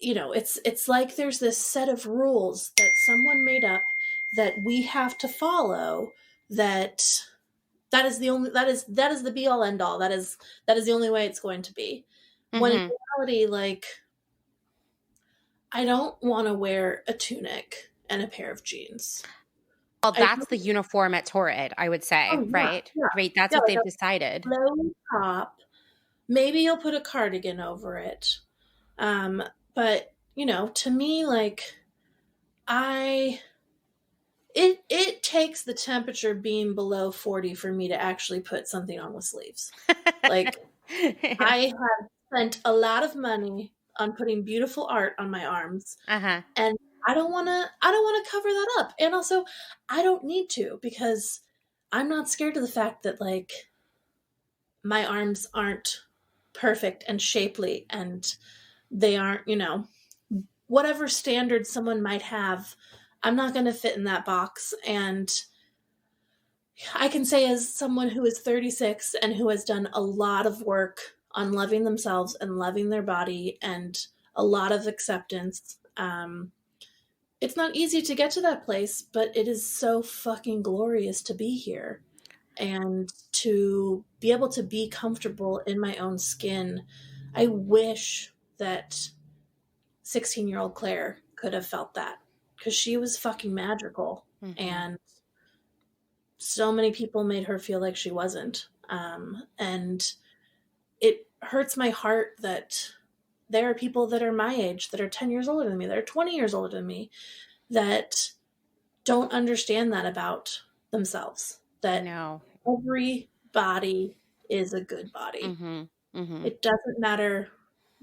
you know, it's like there's this set of rules that someone made up that we have to follow, that is the only, that is the be all end all, that is the only way it's going to be. When in reality, like, I don't want to wear a tunic and a pair of jeans. Well, that's the uniform at Torrid, I would say, right? Yeah. Right, that's what they've decided. Low top, maybe you'll put a cardigan over it. But, you know, to me, like, it takes the temperature being below 40 for me to actually put something on with sleeves. Like, I have spent a lot of money on putting beautiful art on my arms, and I don't want to cover that up. And also, I don't need to, because I'm not scared of the fact that, like, my arms aren't perfect and shapely, and they aren't, you know, whatever standard someone might have, I'm not going to fit in that box. And I can say, as someone who is 36 and who has done a lot of work on loving themselves and loving their body and a lot of acceptance, it's not easy to get to that place, but it is so fucking glorious to be here and to be able to be comfortable in my own skin. I wish that 16-year-old Claire could have felt that, because she was fucking magical. And so many people made her feel like she wasn't. And it hurts my heart that there are people that are my age, that are 10 years older than me, that are 20 years older than me, that don't understand that about themselves. That every body is a good body. It doesn't matter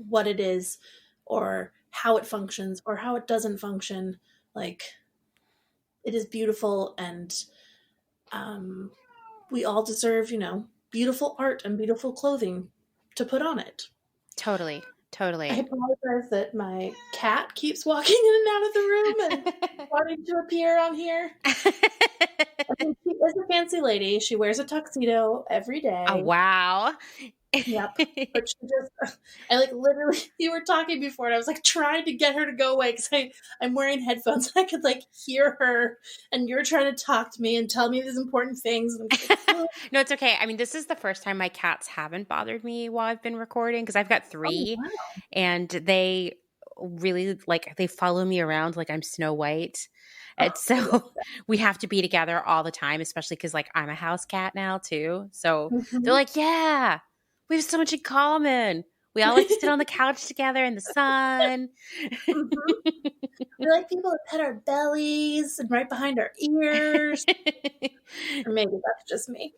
what it is or how it functions or how it doesn't function. Like, it is beautiful, and we all deserve, you know, beautiful art and beautiful clothing to put on it. Totally. I apologize that my cat keeps walking in and out of the room and wanting to appear on here. I mean, she is a fancy lady. She wears a tuxedo every day. Oh, wow. Yep. But she just, I like literally, you were talking before and I was like trying to get her to go away because I'm wearing headphones. I could like hear her, and you're trying to talk to me and tell me these important things. And I'm like, no, it's okay. I mean, this is the first time my cats haven't bothered me while I've been recording, because I've got 3 and they really, like, they follow me around like I'm Snow White. And so we have to be together all the time, especially because, like, I'm a house cat now too. So they're like, yeah, we have so much in common. We all like to sit on the couch together in the sun. We like people to pet our bellies and right behind our ears. Or maybe that's just me.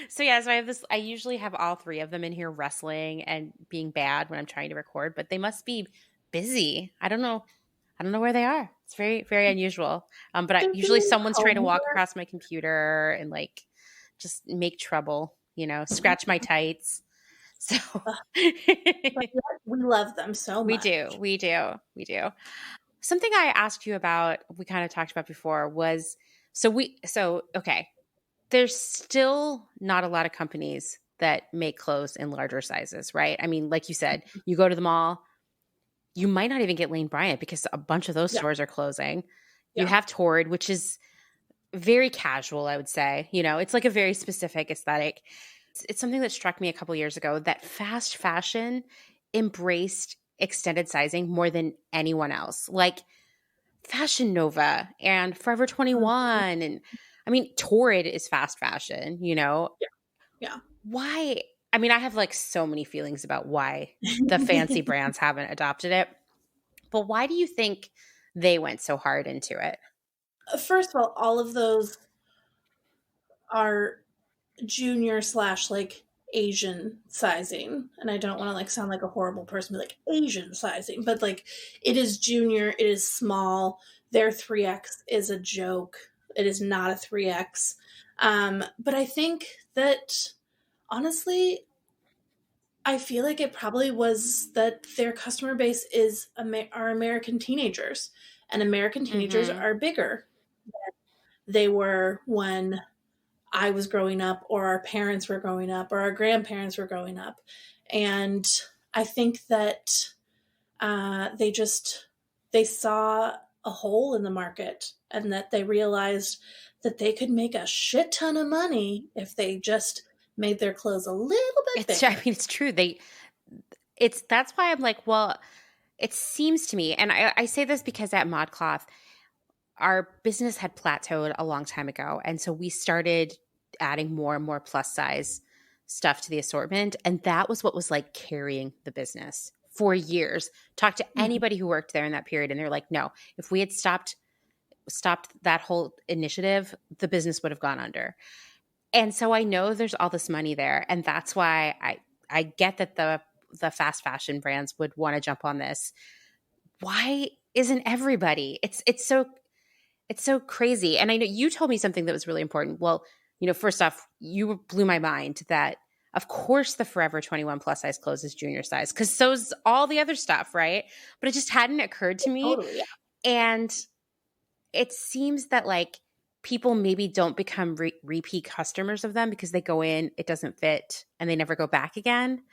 So yeah, so I usually have all 3 of them in here wrestling and being bad when I'm trying to record, but they must be busy. I don't know where they are. It's very, very unusual. But usually someone's trying to walk across my computer and like just make trouble, you know, scratch my tights. So but we love them so much. We do. Something I asked you about, we kind of talked about before, was okay. there's still not a lot of companies that make clothes in larger sizes, right? I mean, like you said, you go to the mall, you might not even get Lane Bryant because a bunch of those Yeah. stores are closing. You Yeah. have Torrid, which is very casual, I would say. You know, it's like a very specific aesthetic. It's something that struck me a couple years ago that fast fashion embraced extended sizing more than anyone else. Like Fashion Nova and Forever Mhm. 21. And I mean, Torrid is fast fashion, you know? Yeah. Why? I mean, I have like so many feelings about why the fancy brands haven't adopted it. But why do you think they went so hard into it? First of all of those are junior slash like Asian sizing. And I don't want to like sound like a horrible person, be like Asian sizing, but like it is junior, it is small. Their 3X is a joke. It is not a 3X. But I think that honestly, I feel like it probably was that their customer base is are American teenagers, and American teenagers Mm-hmm. are bigger than they were when I was growing up, or our parents were growing up, or our grandparents were growing up. And I think that they saw a hole in the market, and that they realized that they could make a shit ton of money if they just made their clothes a little bit bigger. I mean, it's true. That's why I'm like, well, it seems to me, and I say this because at ModCloth, our business had plateaued a long time ago. And so we started adding more and more plus size stuff to the assortment. And that was what was like carrying the business for years. Talk to anybody who worked there in that period, and they're like, no, if we had stopped that whole initiative, the business would have gone under. And so I know there's all this money there. And that's why I get that the fast fashion brands would want to jump on this. Why isn't everybody? It's so crazy. And I know you told me something that was really important. Well, you know, first off, you blew my mind that of course the Forever 21 plus size clothes is junior size, because so's all the other stuff, right? But it just hadn't occurred to me. Totally, yeah. And it seems that like people maybe don't become repeat customers of them because they go in, it doesn't fit, and they never go back again.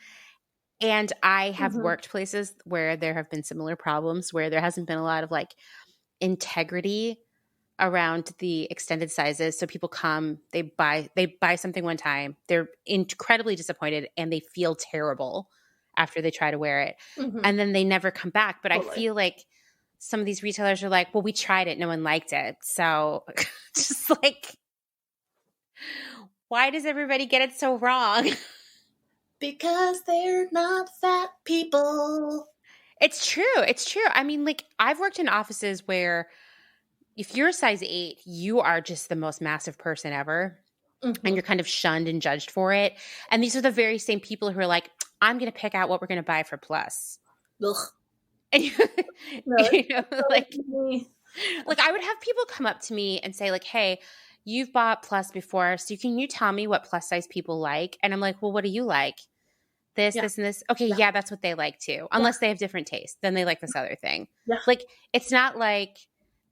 And I have worked places where there have been similar problems, where there hasn't been a lot of like integrity around the extended sizes. So people come, they buy something one time, they're incredibly disappointed, and they feel terrible after they try to wear it. And then they never come back. But Totally. I feel like some of these retailers are like, well, we tried it, no one liked it. So just like, why does everybody get it so wrong? Because they're not fat people. It's true. It's true. I mean, like, I've worked in offices where if you're a size 8, you are just the most massive person ever. And you're kind of shunned and judged for it. And these are the very same people who are like, I'm going to pick out what we're going to buy for plus. Ugh. And you know, like Me. I would have people come up to me and say like, hey, you've bought plus before, so can you tell me what plus size people like? And I'm like, well, what do you like? This, this, and this. Okay, yeah, that's what they like too. Unless they have different tastes, then they like this other thing. Yeah. Like, it's not like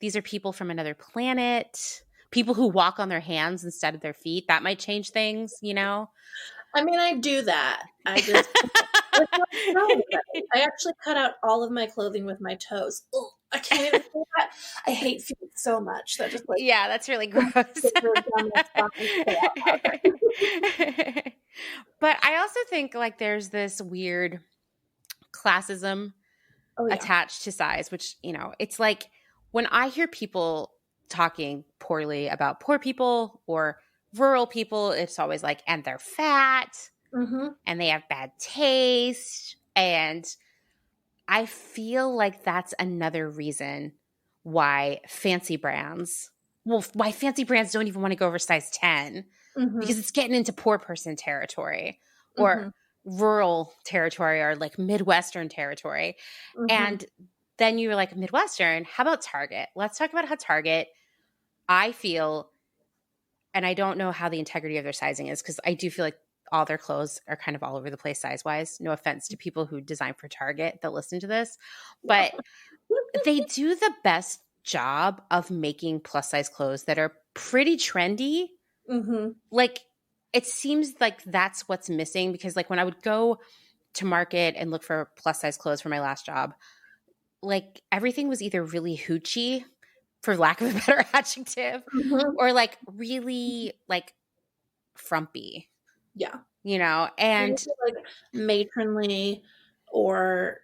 these are people from another planet, people who walk on their hands instead of their feet. That might change things, you know? I mean, I do that. I just I actually cut out all of my clothing with my toes. Ugh, I can't even do that. I hate feet so much. That just like yeah, that's really gross. But I also think like there's this weird classism attached to size, which, you know, it's like when I hear people talking poorly about poor people or rural people, it's always like, and they're fat and they have bad taste. And I feel like that's another reason why fancy brands don't even want to go over size 10 because it's getting into poor person territory or rural territory or like Midwestern territory. And then you're like, Midwestern, how about Target? Let's talk about how Target, I feel, and I don't know how the integrity of their sizing is because I do feel like all their clothes are kind of all over the place size-wise. No offense to people who design for Target that listen to this. But they do the best job of making plus-size clothes that are pretty trendy, Mm-hmm. Like, it seems like that's what's missing, because like when I would go to market and look for plus size clothes for my last job, like everything was either really hoochie, for lack of a better adjective, Mm-hmm. or like really like frumpy, Yeah. and Like matronly, or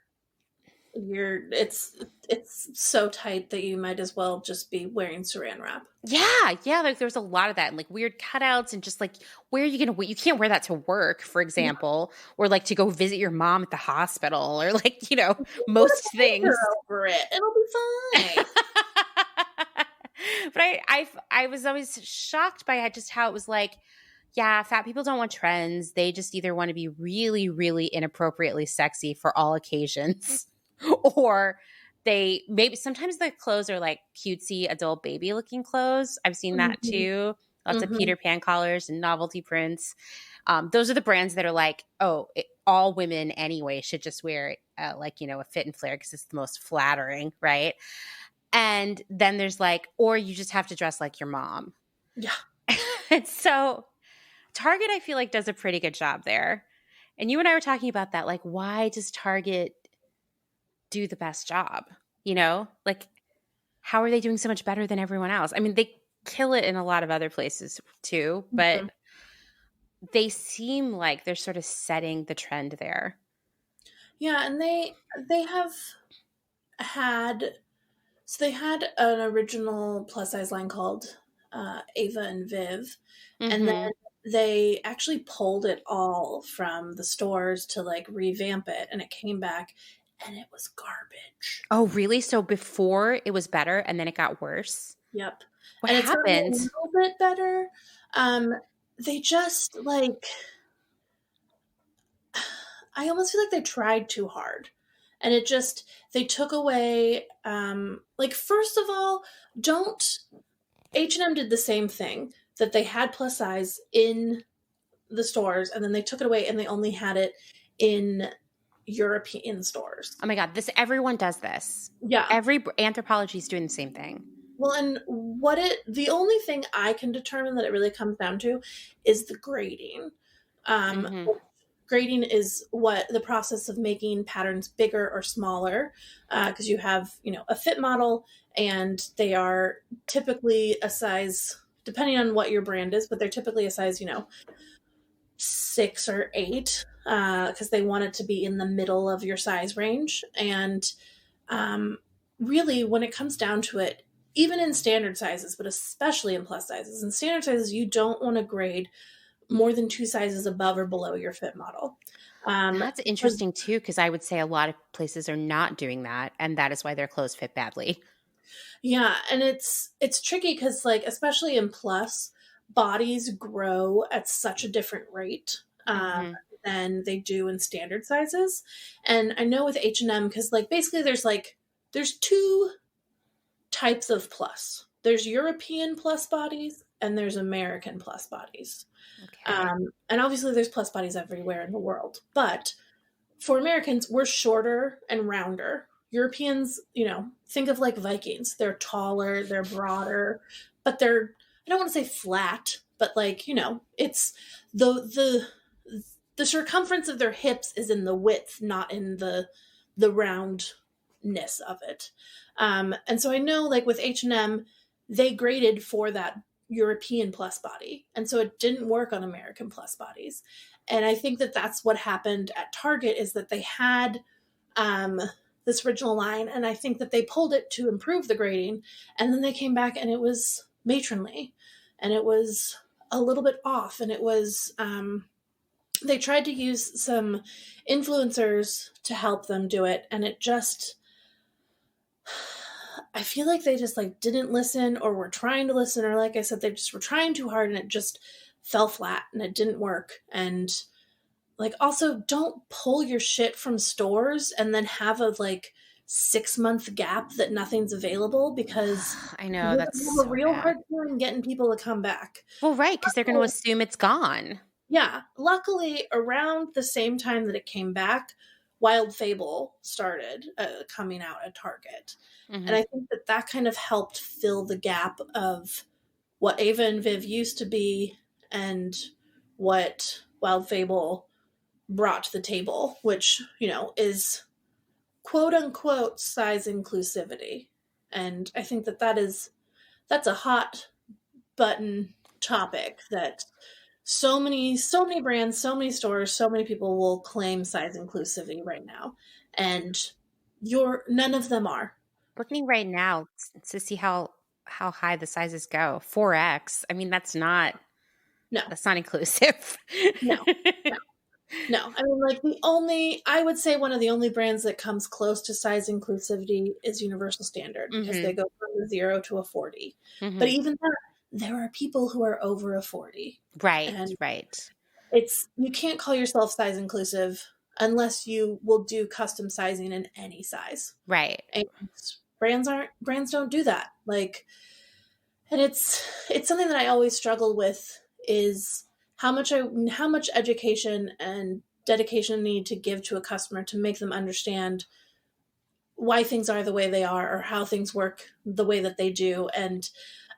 it's so tight that you might as well just be wearing saran wrap. yeah, like there's a lot of that, and like weird cutouts, and just like, where are you gonna wear? You can't wear that to work, for example, or like to go visit your mom at the hospital, or like, Put a most things. filter over it. It'll be fine. But I was always shocked by just how it was like, yeah, fat people don't want trends. They just either want to be really, really inappropriately sexy for all occasions, or they maybe sometimes the clothes are like cutesy adult baby looking clothes. I've seen that Mm-hmm. too. Lots of Mm-hmm. Peter Pan collars and novelty prints. Those are the brands that are like, all women anyway should just wear like, a fit and flare because it's the most flattering, right? And then there's like, or you just have to dress like your mom. Yeah. And so Target, I feel like, does a pretty good job there. And you and I were talking about that. Like, why does Target do the best job? Like, how are they doing so much better than everyone else? I mean, they kill it in a lot of other places too, but they seem like they're sort of setting the trend there. Yeah, and they have had, so they had an original plus size line called Ava and Viv, and then they actually pulled it all from the stores to like revamp it, and it came back and it was garbage. Oh, really? So before it was better and then it got worse? Yep. What and happened? It's gotten a little bit better. They just like, I almost feel like they tried too hard. And it just, they took away, like, first of all, H&M did the same thing, that they had plus size in the stores, and then they took it away and they only had it in European stores. Oh my God, everyone does this. Yeah. Every Anthropology is doing the same thing. Well, and the only thing I can determine that it really comes down to is the grading. Grading is what the process of making patterns bigger or smaller, because you have, a fit model, and they are typically a size, depending on what your brand is, but they're typically a size, 6 or 8, because they want it to be in the middle of your size range. And really, when it comes down to it, even in standard sizes, but especially in plus sizes, in standard sizes, you don't want to grade more than 2 sizes above or below your fit model. That's interesting too, because I would say a lot of places are not doing that, and that is why their clothes fit badly. Yeah, and it's tricky because, like, especially in plus, bodies grow at such a different rate than they do in standard sizes. And I know with H&M, because like basically there's 2 types of plus. There's European plus bodies and there's American plus bodies. Okay. And obviously there's plus bodies everywhere in the world. But for Americans, we're shorter and rounder. Europeans, think of like Vikings. They're taller, they're broader, but I don't want to say flat, but like, it's the circumference of their hips is in the width, not in the roundness of it. And so I know, like with H&M, they graded for that European plus body, and so it didn't work on American plus bodies. And I think that that's what happened at Target, is that they had this original line, and I think that they pulled it to improve the grading, and then they came back and it was matronly, and it was a little bit off, and it was they tried to use some influencers to help them do it, and it just, I feel like they just like didn't listen, or were trying to listen, or like I said, they just were trying too hard and it just fell flat and it didn't work. And like, also, don't pull your shit from stores and then have a like 6-month gap that nothing's available, because I know that's a real hard time getting people to come back. Well, right, because they're going to assume it's gone. Yeah. Luckily, around the same time that it came back, Wild Fable started coming out at Target. And I think that kind of helped fill the gap of what Ava and Viv used to be and what Wild Fable brought to the table, which, you know, is quote unquote size inclusivity. And I think that that's a hot button topic that so many brands, so many stores, so many people will claim size inclusivity right now. And none of them are. Looking right now to see how high the sizes go. 4X. I mean, that's not inclusive. No. I mean, like, I would say one of the only brands that comes close to size inclusivity is Universal Standard, because they go from a 0 to a 40. But even there are people who are over a 40. Right, and right. You can't call yourself size inclusive unless you will do custom sizing in any size. Right. And brands don't do that. Like, and it's something that I always struggle with, is how much education and dedication I need to give to a customer to make them understand why things are the way they are, or how things work the way that they do. And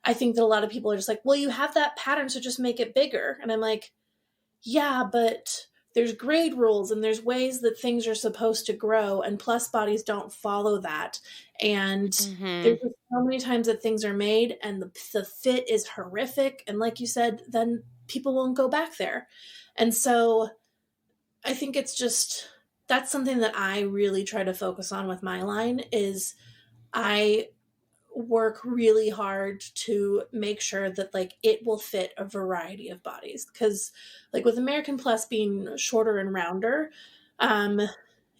I think that a lot of people are just like, well, you have that pattern, so just make it bigger. And I'm like, yeah, but there's grade rules and there's ways that things are supposed to grow, and plus bodies don't follow that. And there's just so many times that things are made and the fit is horrific. And like you said, then people won't go back there. And so I think that's something that I really try to focus on with my line, is I work really hard to make sure that, like, it will fit a variety of bodies. Because, like, with American Plus being shorter and rounder,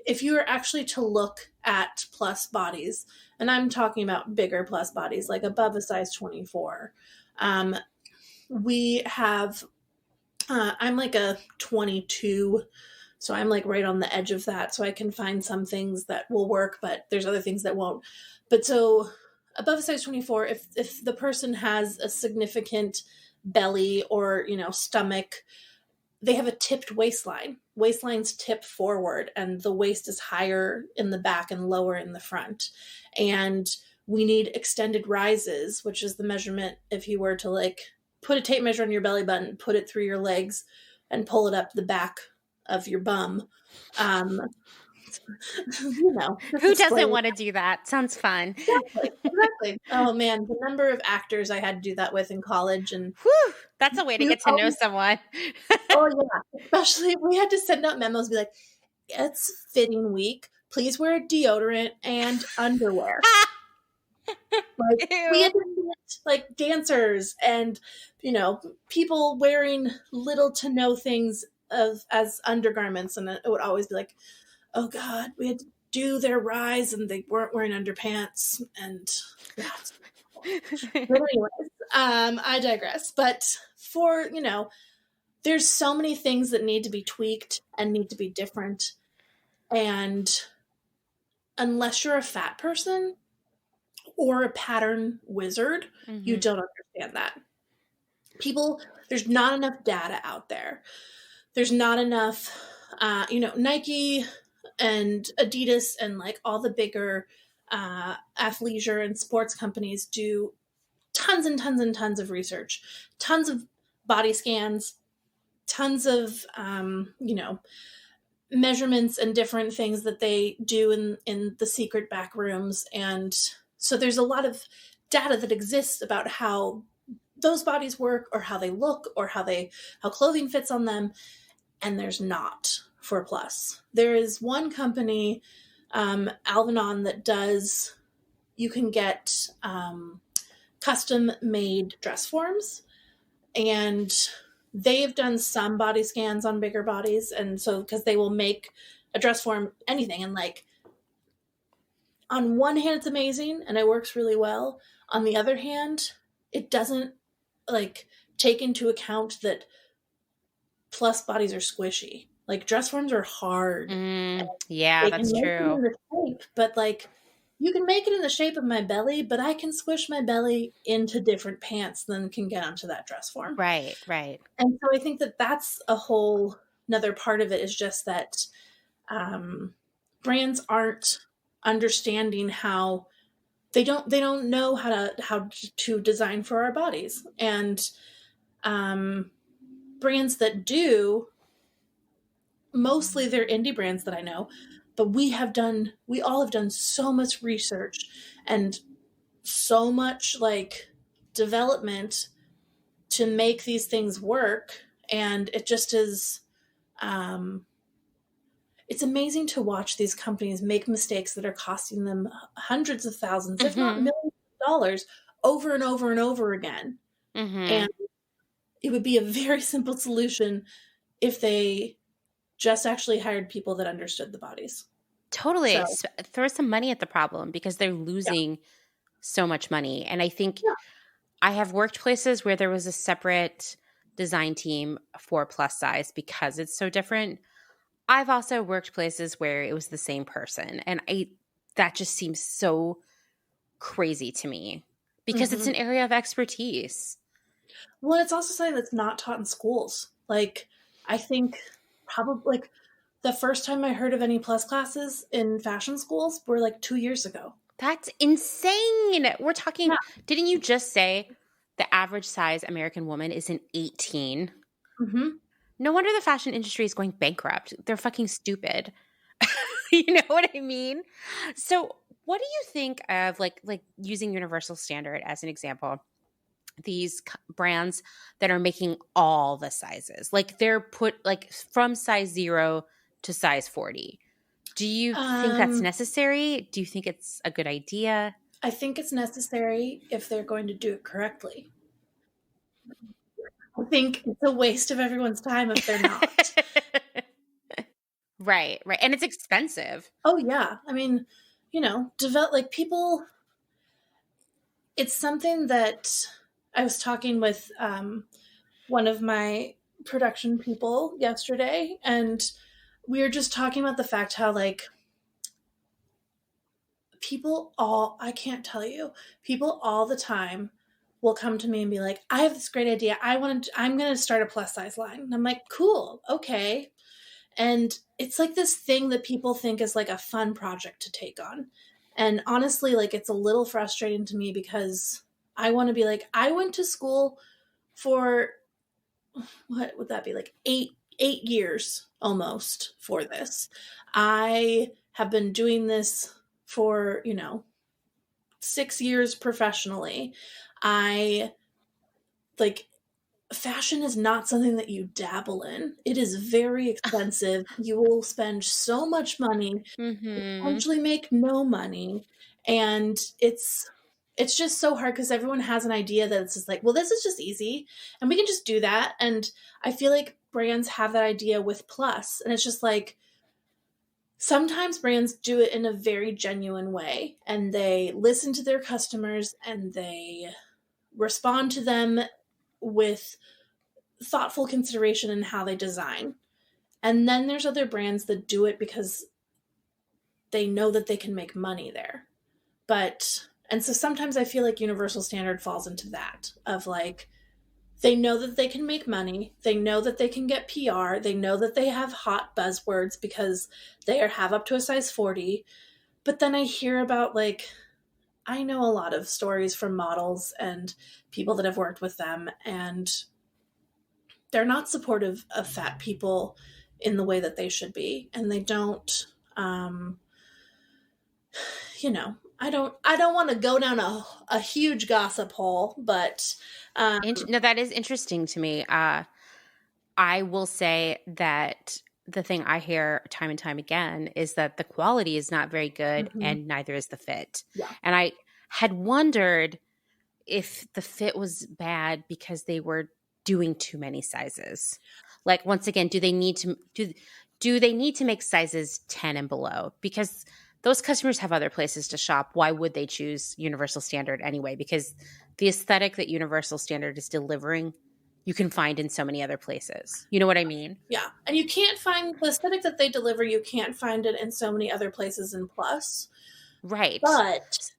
if you were actually to look at plus bodies, and I'm talking about bigger plus bodies, like above a size 24, we have, I'm like a 22, so I'm like right on the edge of that. So I can find some things that will work, but there's other things that won't. But so above a size 24, if the person has a significant belly or, you know, stomach, they have a tipped waistline. Waistlines tip forward and the waist is higher in the back and lower in the front. And we need extended rises, which is the measurement if you were to, like, put a tape measure on your belly button, put it through your legs, and pull it up the back of your bum. You know, who doesn't want to do that? Sounds fun. Exactly. Oh man, the number of actors I had to do that with in college, and whew, that's a way to get to know someone. Oh yeah, especially we had to send out memos, be like, it's fitting week, please wear deodorant and underwear. Like, we had to get, like, dancers and, you know, people wearing little to no things as undergarments, and it would always be like, oh God, we had to do their rise and they weren't wearing underpants, and that's but anyways, I digress. But for, you know, there's so many things that need to be tweaked and need to be different, and unless you're a fat person or a pattern wizard, you don't understand that. There's not enough data out there. There's not enough, you know, Nike and Adidas and, like, all the bigger athleisure and sports companies do tons and tons and tons of research, tons of body scans, tons of, you know, measurements and different things that they do in the secret back rooms. And so there's a lot of data that exists about how those bodies work, or how they look, or how clothing fits on them. And there's not for plus. There is one company, Alvanon, that you can get custom made dress forms, and they've done some body scans on bigger bodies. And so, because they will make a dress form anything, and, like, on one hand it's amazing and it works really well. On the other hand, it doesn't, like, take into account that plus bodies are squishy. Like, dress forms are hard. Yeah, that's true. In the shape, but, like, you can make it in the shape of my belly, but I can squish my belly into different pants than can get onto that dress form. Right, right. And so I think that that's a whole another part of it, is just that brands aren't understanding how they don't know how to design for our bodies. And brands that do, mostly they're indie brands that I know, but we all have done so much research and so much like development to make these things work. And it just is, it's amazing to watch these companies make mistakes that are costing them hundreds of thousands, if not millions of dollars, over and over and over again. And it would be a very simple solution if they just actually hired people that understood the bodies. Totally. So, throw some money at the problem, because they're losing so much money. And I think I have worked places where there was a separate design team for plus size because it's so different. I've also worked places where it was the same person. And that just seems so crazy to me, because it's an area of expertise. Well, it's also something that's not taught in schools. Like, I think probably like the first time I heard of any plus classes in fashion schools were like 2 years ago. That's insane. We're talking, didn't you just say the average size American woman is an 18? No wonder the fashion industry is going bankrupt. They're fucking stupid. You know what I mean? So what do you think of like using Universal Standard as an example? These brands that are making all the sizes, like they're put like from size 0 to size 40. Do you think that's necessary? Do you think it's a good idea? I think it's necessary if they're going to do it correctly. I think it's a waste of everyone's time if they're not. Right. And it's expensive. Oh yeah. I mean, people, it's something that I was talking with one of my production people yesterday, and we were just talking about the fact how like people all the time will come to me and be like, I have this great idea. I'm going to start a plus size line. And I'm like, cool. Okay. And it's like this thing that people think is like a fun project to take on. And honestly, like it's a little frustrating to me, because I want to be like, I went to school for, what would that be? Like eight years almost for this. I have been doing this for, 6 years professionally. Fashion is not something that you dabble in. It is very expensive. You will spend so much money, potentially make no money. And it's just so hard, because everyone has an idea that it's just like, well, this is just easy and we can just do that. And I feel like brands have that idea with plus. And it's just like, sometimes brands do it in a very genuine way, and they listen to their customers and they respond to them with thoughtful consideration in how they design. And then there's other brands that do it because they know that they can make money there. And so sometimes I feel like Universal Standard falls into that of like, they know that they can make money. They know that they can get PR. They know that they have hot buzzwords because they have up to a size 40. But then I hear about like, I know a lot of stories from models and people that have worked with them, and they're not supportive of fat people in the way that they should be. And they don't, I don't want to go down a huge gossip hole, but no, that is interesting to me. I will say that the thing I hear time and time again is that the quality is not very good, and neither is the fit. Yeah. And I had wondered if the fit was bad because they were doing too many sizes. Like, once again, do they need to make sizes 10 and below? Because those customers have other places to shop. Why would they choose Universal Standard anyway? Because the aesthetic that Universal Standard is delivering, you can find in so many other places. You know what I mean? Yeah. And you can't find the aesthetic that they deliver. You can't find it in so many other places in plus. Right. But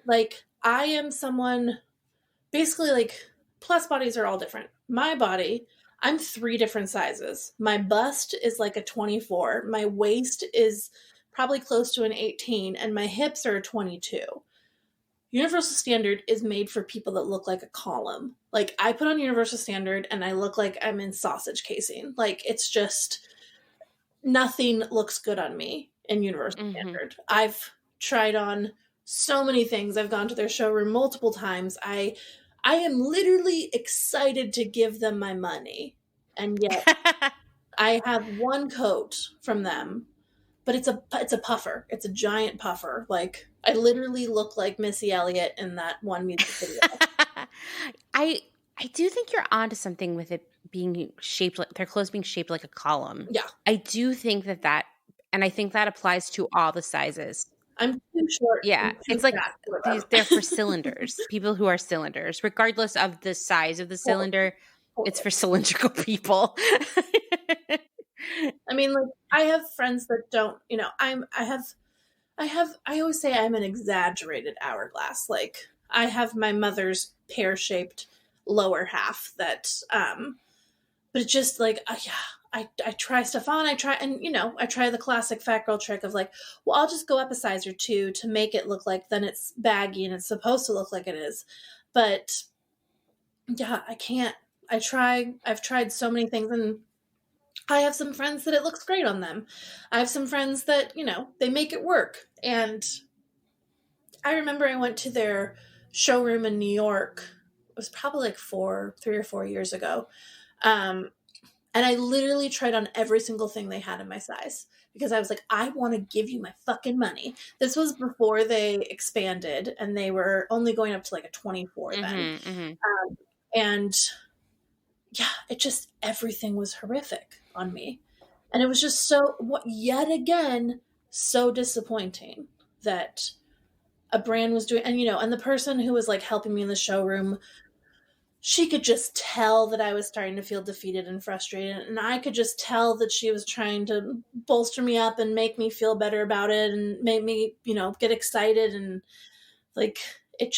like, I am someone, basically like, plus bodies are all different. My body, I'm 3 different sizes. My bust is like a 24. My waist is probably close to an 18, and my hips are a 22. Universal Standard is made for people that look like a column. Like, I put on Universal Standard and I look like I'm in sausage casing. Like, it's just, nothing looks good on me in Universal Standard. I've tried on so many things. I've gone to their showroom multiple times. I am literally excited to give them my money. And yet I have one coat from them, but it's a puffer. It's a giant puffer. Like, I literally look like Missy Elliott in that one music video. I do think you're onto something with it being shaped like their clothes being shaped like a column. Yeah. I do think that, and I think that applies to all the sizes. I'm too short. Yeah. It's like they're for cylinders, people who are cylinders, regardless of the size of the cylinder. It's for cylindrical people. I mean, like, I have friends that don't, I always say I'm an exaggerated hourglass. Like, I have my mother's pear-shaped lower half that, but it's just like, I try stuff on, I try the classic fat girl trick of like, well, I'll just go up a size or two to make it look like then it's baggy and it's supposed to look like it is. But yeah, I can't. I've tried so many things, and I have some friends that it looks great on them. I have some friends that, they make it work. And I remember I went to their showroom in New York. It was probably like 3 or 4 years ago. And I literally tried on every single thing they had in my size because I was like, I want to give you my fucking money. This was before they expanded, and they were only going up to like a 24 then. And yeah, everything was horrific on me. And it was just yet again, so disappointing that a brand was doing, and the person who was like helping me in the showroom, she could just tell that I was starting to feel defeated and frustrated. And I could just tell that she was trying to bolster me up and make me feel better about it and make me, get excited. And like, it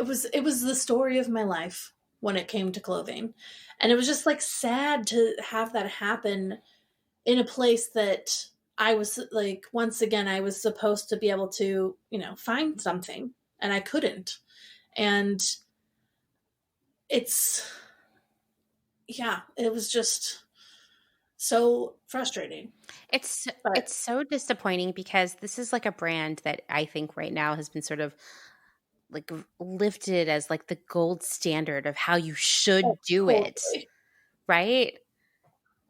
was the story of my life when it came to clothing. And it was just like sad to have that happen in a place that I was like, once again, I was supposed to be able to, find something, and I couldn't. And it was just so frustrating. It's so disappointing because this is like a brand that I think right now has been sort of like lifted as like the gold standard of how you should do it. Right?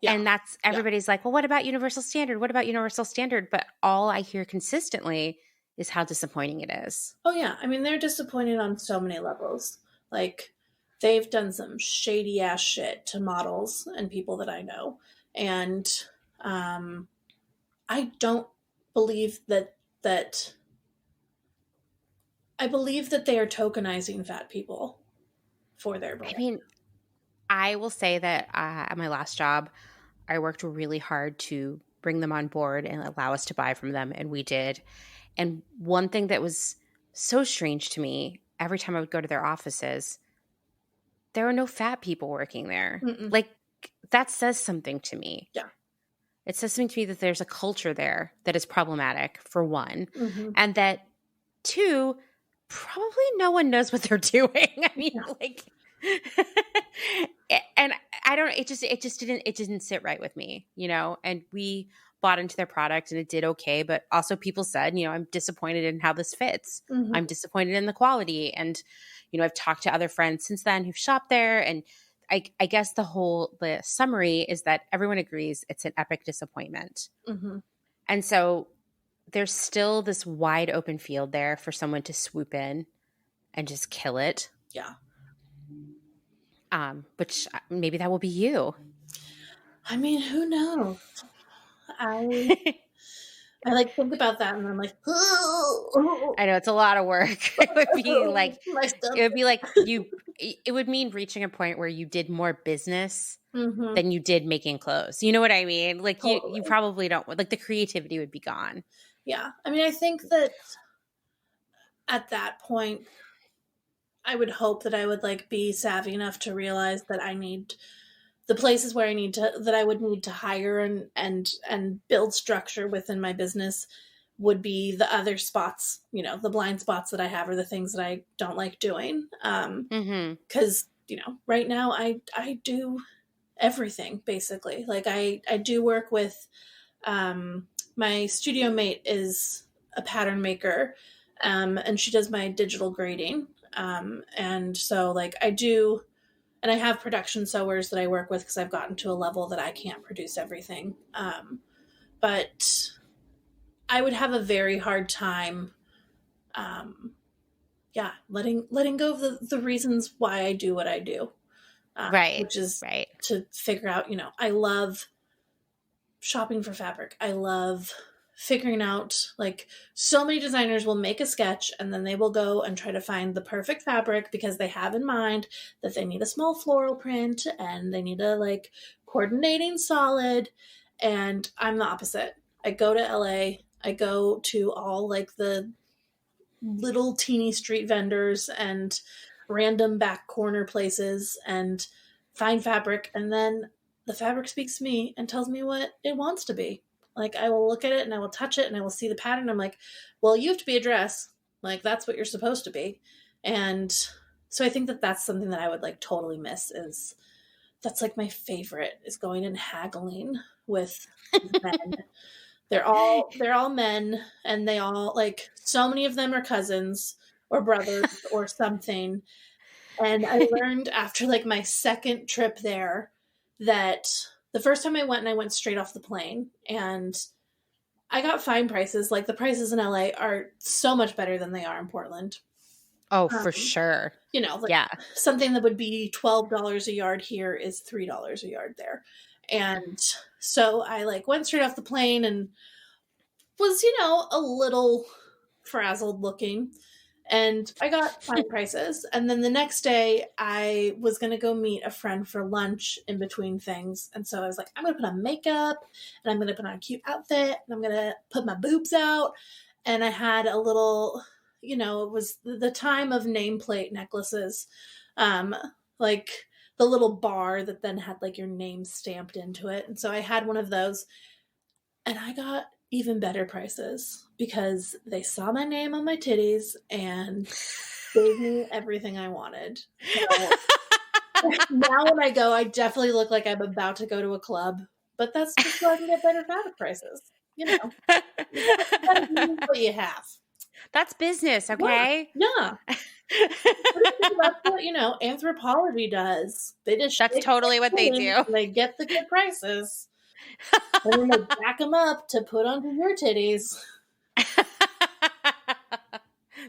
Yeah. And that's everybody's like, well, what about Universal Standard? What about Universal Standard? But all I hear consistently is how disappointing it is. Oh yeah. I mean, they're disappointed on so many levels. Like, they've done some shady ass shit to models and people that I know. And I don't believe that I believe that they are tokenizing fat people for their brand. I mean, I will say that at my last job, I worked really hard to bring them on board and allow us to buy from them, and we did. And one thing that was so strange to me, every time I would go to their offices, there were no fat people working there. Mm-mm. Like, that says something to me. Yeah. It says something to me that there's a culture there that is problematic, for one, and that, two, probably no one knows what they're doing. I mean, like, and I don't, it just didn't sit right with me, and we bought into their product and it did okay. But also people said, I'm disappointed in how this fits. Mm-hmm. I'm disappointed in the quality. And, I've talked to other friends since then who've shopped there. And I guess the summary is that everyone agrees it's an epic disappointment. Mm-hmm. And so there's still this wide open field there for someone to swoop in and just kill it. Yeah. Which maybe that will be you. I mean, who knows? I like think about that and I'm like, oh. I know it's a lot of work. It would mean reaching a point where you did more business than you did making clothes. You know what I mean? Like, totally. you probably don't, like, the creativity would be gone. Yeah. I mean, I think that at that point, I would hope that I would like be savvy enough to realize that I need the places where I would need to hire and build structure within my business would be the other spots, you know, the blind spots that I have, or the things that I don't like doing. Because, you know, right now I do everything basically. Like I do work with, my studio mate is a pattern maker, and she does my digital grading. And so like I do, and I have production sewers that I work with because I've gotten to a level that I can't produce everything. But I would have a very hard time, letting go of the reasons why I do what I do. Right. Which is right. to figure out, you know, I love shopping for fabric. I love figuring out, like, so many designers will make a sketch and then they will go and try to find the perfect fabric because they have in mind that they need a small floral print and they need a like coordinating solid. And I'm the opposite. I go to LA, I go to all like the little teeny street vendors and random back corner places and find fabric, and then the fabric speaks to me and tells me what it wants to be. Like I will look at it and I will touch it and I will see the pattern. I'm like, well, you have to be a dress. Like that's what you're supposed to be. And so I think that that's something that I would like totally miss. Is that's like my favorite, is going and haggling with men. They're all men, and they all, like, so many of them are cousins or brothers or something. And I learned after like my second trip there that the first time I went straight off the plane, and I got fine prices. Like the prices in LA are so much better than they are in Portland. Oh, for sure. You know, like Yeah. something that would be $12 a yard here is $3 a yard there. And so I like went straight off the plane and was, you know, a little frazzled looking, and I got fine prices. And then the next day I was going to go meet a friend for lunch in between things. And so I was like, I'm going to put on makeup and I'm going to put on a cute outfit and I'm going to put my boobs out. And I had a little, you know, it was the time of nameplate necklaces. Like the little bar that then had like your name stamped into it. And so I had one of those, and I got even better prices because they saw my name on my titties and gave me everything I wanted. So now when I go, I definitely look like I'm about to go to a club, but that's just so I can get better fabric prices. You know, you gotta use what you have. That's business, okay? Yeah. That's what, you know, Anthropologie does. They just That's totally what they do. They get the good prices. And then they back them up to put onto your titties.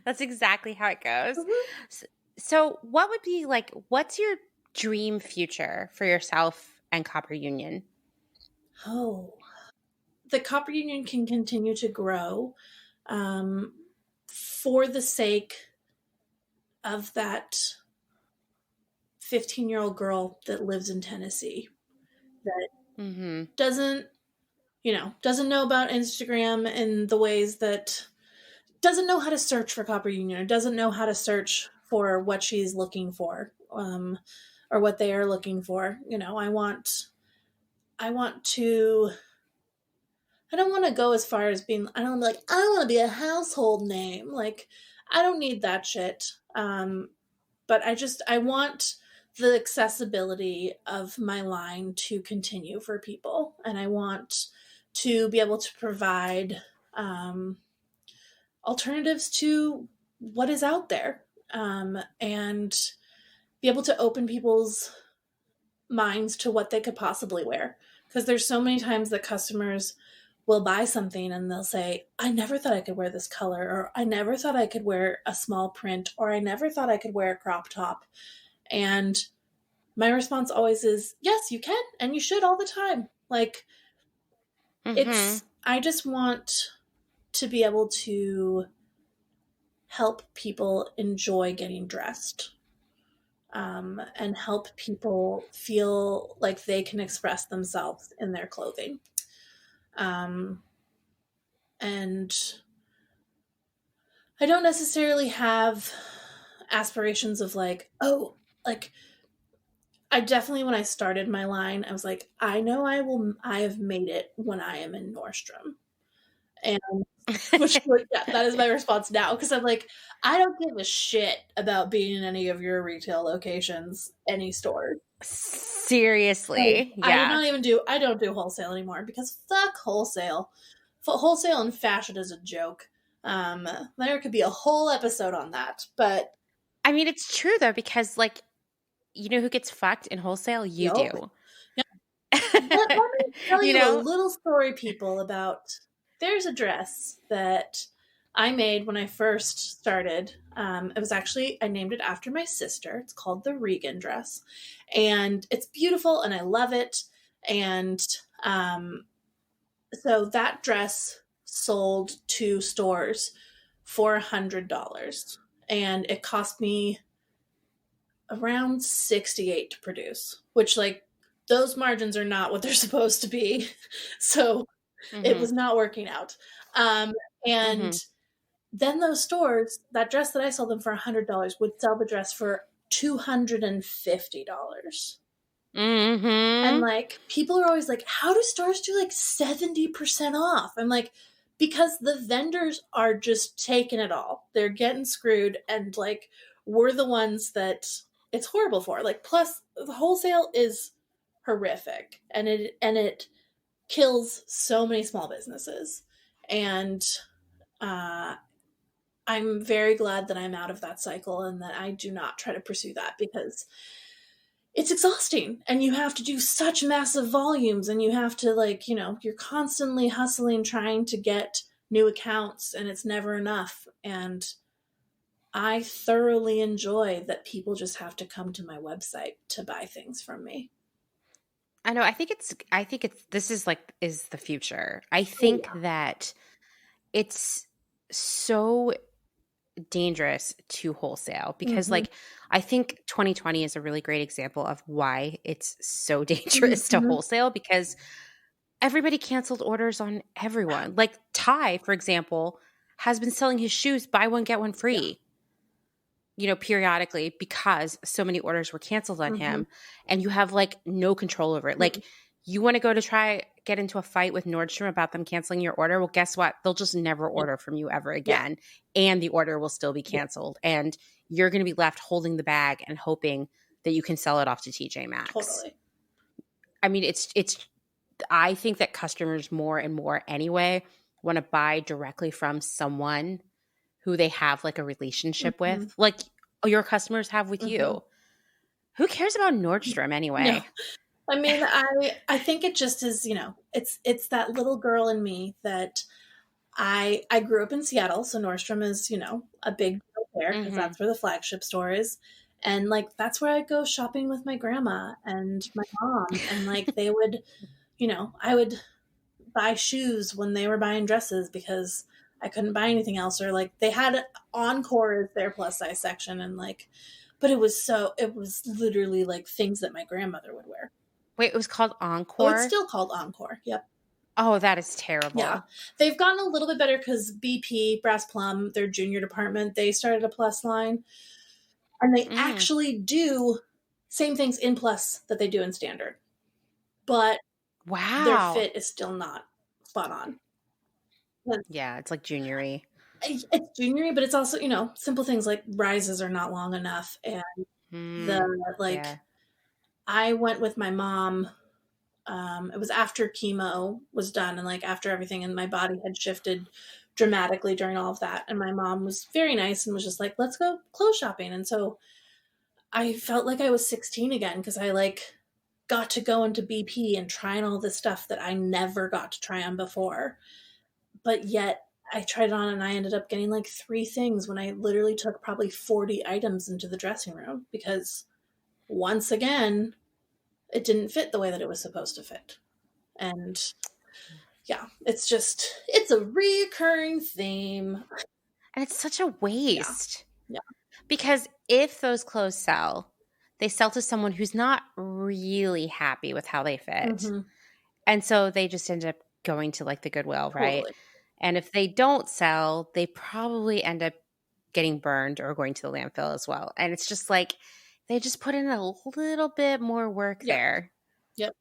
That's exactly how it goes. Mm-hmm. So what would be like, what's your dream future for yourself and Copper Union? Oh, the Copper Union can continue to grow for the sake of that 15-year-old girl that lives in Tennessee that doesn't know about Instagram in the ways that, doesn't know how to search for Copper Union, or doesn't know how to search for what she's looking for, or what they are looking for. You know, I don't want to go as far as being, I don't want to be a household name. Like, I don't need that shit. But I want the accessibility of my line to continue for people. And I want to be able to provide alternatives to what is out there, and be able to open people's minds to what they could possibly wear. Because there's so many times that customers will buy something and they'll say, I never thought I could wear this color, or I never thought I could wear a small print, or I never thought I could wear a crop top. And my response always is, yes, you can, and you should all the time. Like, I just want to be able to help people enjoy getting dressed, and help people feel like they can express themselves in their clothing. And I don't necessarily have aspirations of like, oh, like, I definitely, when I started my line, I was like, I know I have made it when I am in Nordstrom. And which, yeah, that is my response now, because I'm like, I don't give a shit about being in any of your retail locations, any stores. Seriously, I yeah. don't do wholesale anymore, because fuck wholesale. Wholesale and fashion is a joke. There could be a whole episode on that, but I mean, it's true though, because like, you know who gets fucked in wholesale? You yup. do. Let me tell You you a know? little story, people, about there's a dress that I made when I first started. It was actually, I named it after my sister. It's called the Regan dress. And it's beautiful and I love it. And so that dress sold to stores for $100. And it cost me around 68 to produce, which, like, those margins are not what they're supposed to be. So it was not working out. And then those stores, that dress that I sold them for $100 would sell the dress for $250. And like, people are always like, how do stores do like 70% off? I'm like, because the vendors are just taking it all. They're getting screwed, and like, we're the ones that it's horrible for. Like, plus the wholesale is horrific, and it kills so many small businesses. And I'm very glad that I'm out of that cycle and that I do not try to pursue that, because it's exhausting and you have to do such massive volumes, and you have to, like, you're constantly hustling trying to get new accounts, and it's never enough. And I thoroughly enjoy that people just have to come to my website to buy things from me. I know. I think this is the future. I think that it's so dangerous to wholesale because like, I think 2020 is a really great example of why it's so dangerous to wholesale, because everybody canceled orders on everyone. Like Ty, for example, has been selling his shoes buy one, get one free, periodically, because so many orders were canceled on him, and you have like no control over it. Like, you want to go to try get into a fight with Nordstrom about them canceling your order. Well, guess what? They'll just never order from you ever again. And the order will still be canceled. And you're going to be left holding the bag and hoping that you can sell it off to TJ Maxx. Totally. I mean, I think that customers more and more anyway want to buy directly from someone who they have like a relationship with, like your customers have with you. Who cares about Nordstrom anyway? No. I mean, I think it just is, it's that little girl in me that I grew up in Seattle, so Nordstrom is, a big deal there, because that's where the flagship store is. And like, that's where I go shopping with my grandma and my mom. And like, they would, I would buy shoes when they were buying dresses because I couldn't buy anything else. Or like, they had Encore as their plus size section. And like, but it was literally like things that my grandmother would wear. Wait, it was called Encore? Oh, it's still called Encore. Yep. Oh, that is terrible. Yeah. They've gotten a little bit better because BP, Brass Plum, their junior department, they started a plus line. And they actually do same things in plus that they do in standard. But their fit is still not spot on. Yeah, it's like juniory. It's juniory, but it's also, simple things like rises are not long enough. And I went with my mom. It was after chemo was done and like after everything, and my body had shifted dramatically during all of that. And my mom was very nice and was just like, let's go clothes shopping. And so I felt like I was 16 again, because I like got to go into BP and try on all this stuff that I never got to try on before. But yet I tried it on and I ended up getting like 3 things when I literally took probably 40 items into the dressing room, because once again, it didn't fit the way that it was supposed to fit. And yeah, it's a reoccurring theme. And it's such a waste. Yeah. Because if those clothes sell, they sell to someone who's not really happy with how they fit. And so they just end up going to like the Goodwill, right? Totally. And if they don't sell, they probably end up getting burned or going to the landfill as well. And it's just like, they just put in a little bit more work there. Yep.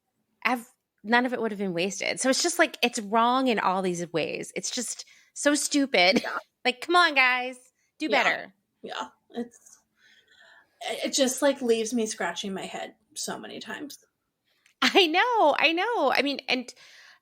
none of it would have been wasted. So it's just like, it's wrong in all these ways. It's just so stupid. Yeah. Like, come on, guys, do better. Yeah. It just like leaves me scratching my head so many times. I know. I mean, and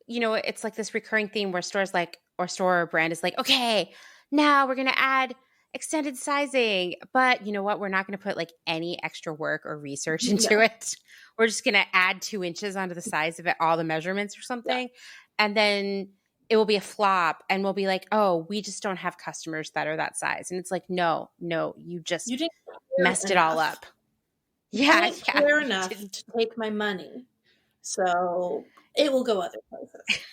you know, it's like this recurring theme where stores like, or store or brand is like, okay, now we're going to add extended sizing, but you know what? We're not going to put like any extra work or research into it. We're just going to add 2 inches onto the size of it, all the measurements or something. And then it will be a flop and we'll be like, oh, we just don't have customers that are that size. And it's like, no, you didn't messed it all up. Yeah. You didn't care enough to take my money. So it will go other places.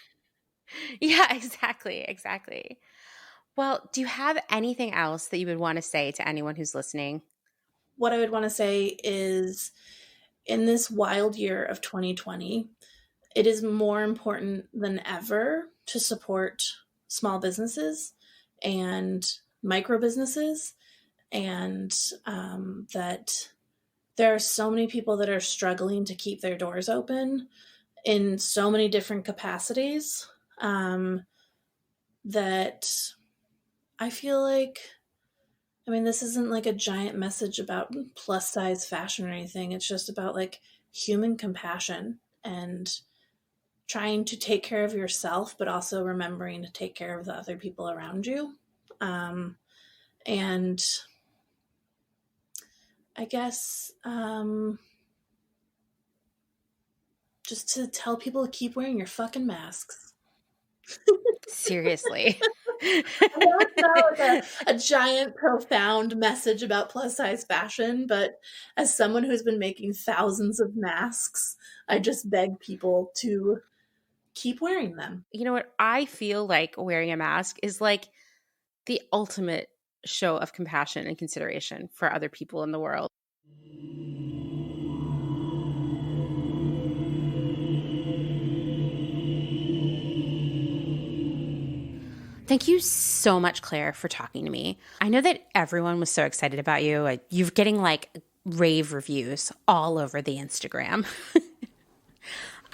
Yeah, exactly. Well, do you have anything else that you would want to say to anyone who's listening? What I would want to say is, in this wild year of 2020, it is more important than ever to support small businesses and micro businesses, and that there are so many people that are struggling to keep their doors open in so many different capacities, that I feel like, I mean, this isn't like a giant message about plus size fashion or anything. It's just about like human compassion and trying to take care of yourself, but also remembering to take care of the other people around you. And I guess just to tell people to keep wearing your fucking masks. Seriously. I know it's not like a giant, profound message about plus size fashion, but as someone who's been making thousands of masks, I just beg people to keep wearing them. You know what? I feel like wearing a mask is like the ultimate show of compassion and consideration for other people in the world. Thank you so much, Claire, for talking to me. I know that everyone was so excited about you. You're getting like rave reviews all over the Instagram.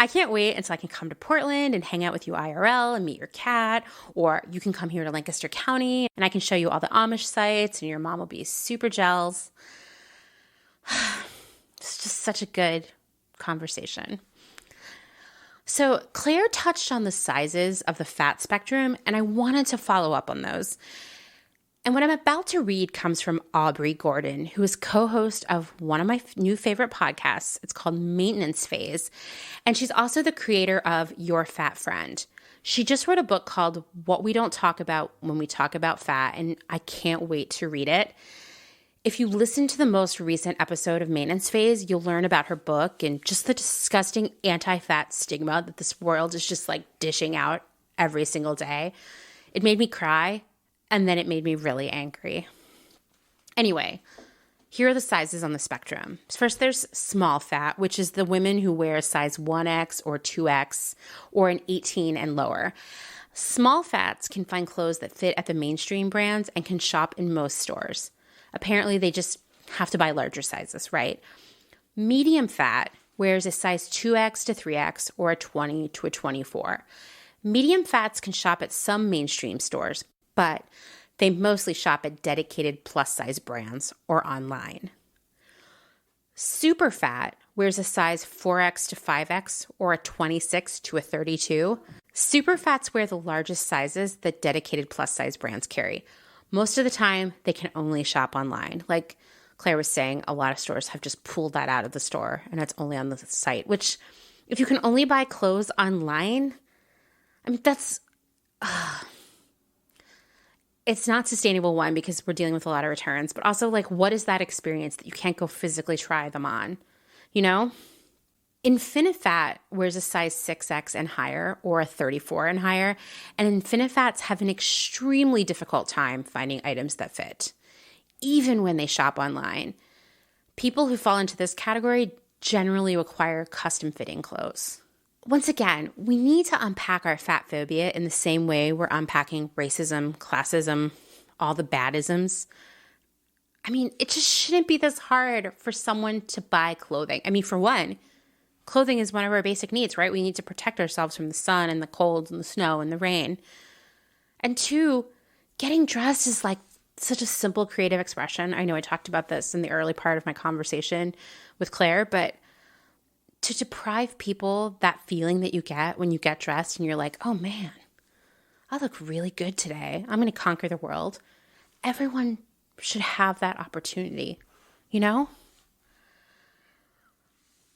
I can't wait until I can come to Portland and hang out with you IRL and meet your cat, or you can come here to Lancaster County and I can show you all the Amish sites and your mom will be super jealous. It's just such a good conversation. So Claire touched on the sizes of the fat spectrum, and I wanted to follow up on those. And what I'm about to read comes from Aubrey Gordon, who is co-host of one of my new favorite podcasts. It's called Maintenance Phase, and she's also the creator of Your Fat Friend. She just wrote a book called What We Don't Talk About When We Talk About Fat, and I can't wait to read it. If you listen to the most recent episode of Maintenance Phase, you'll learn about her book and just the disgusting anti-fat stigma that this world is just like dishing out every single day. It made me cry, and then it made me really angry. Anyway, here are the sizes on the spectrum. First, there's small fat, which is the women who wear a size 1X or 2X or an 18 and lower. Small fats can find clothes that fit at the mainstream brands and can shop in most stores. Apparently, they just have to buy larger sizes, right? Medium fat wears a size 2X to 3X or a 20 to a 24. Medium fats can shop at some mainstream stores, but they mostly shop at dedicated plus-size brands or online. Super fat wears a size 4X to 5X or a 26 to a 32. Super fats wear the largest sizes that dedicated plus-size brands carry. Most of the time, they can only shop online. Like Claire was saying, a lot of stores have just pulled that out of the store, and it's only on the site, which if you can only buy clothes online, I mean, that's... it's not sustainable, one, because we're dealing with a lot of returns, but also, like, what is that experience that you can't go physically try them on, you know? Infinifat wears a size 6X and higher or a 34 and higher, and Infinifats have an extremely difficult time finding items that fit, even when they shop online. People who fall into this category generally require custom-fitting clothes. Once again, we need to unpack our fat phobia in the same way we're unpacking racism, classism, all the badisms. I mean, it just shouldn't be this hard for someone to buy clothing. I mean, for one, clothing is one of our basic needs, right? We need to protect ourselves from the sun and the cold and the snow and the rain. And 2, getting dressed is like such a simple creative expression. I know I talked about this in the early part of my conversation with Claire, but to deprive people that feeling that you get when you get dressed and you're like, oh man, I look really good today. I'm going to conquer the world. Everyone should have that opportunity, you know?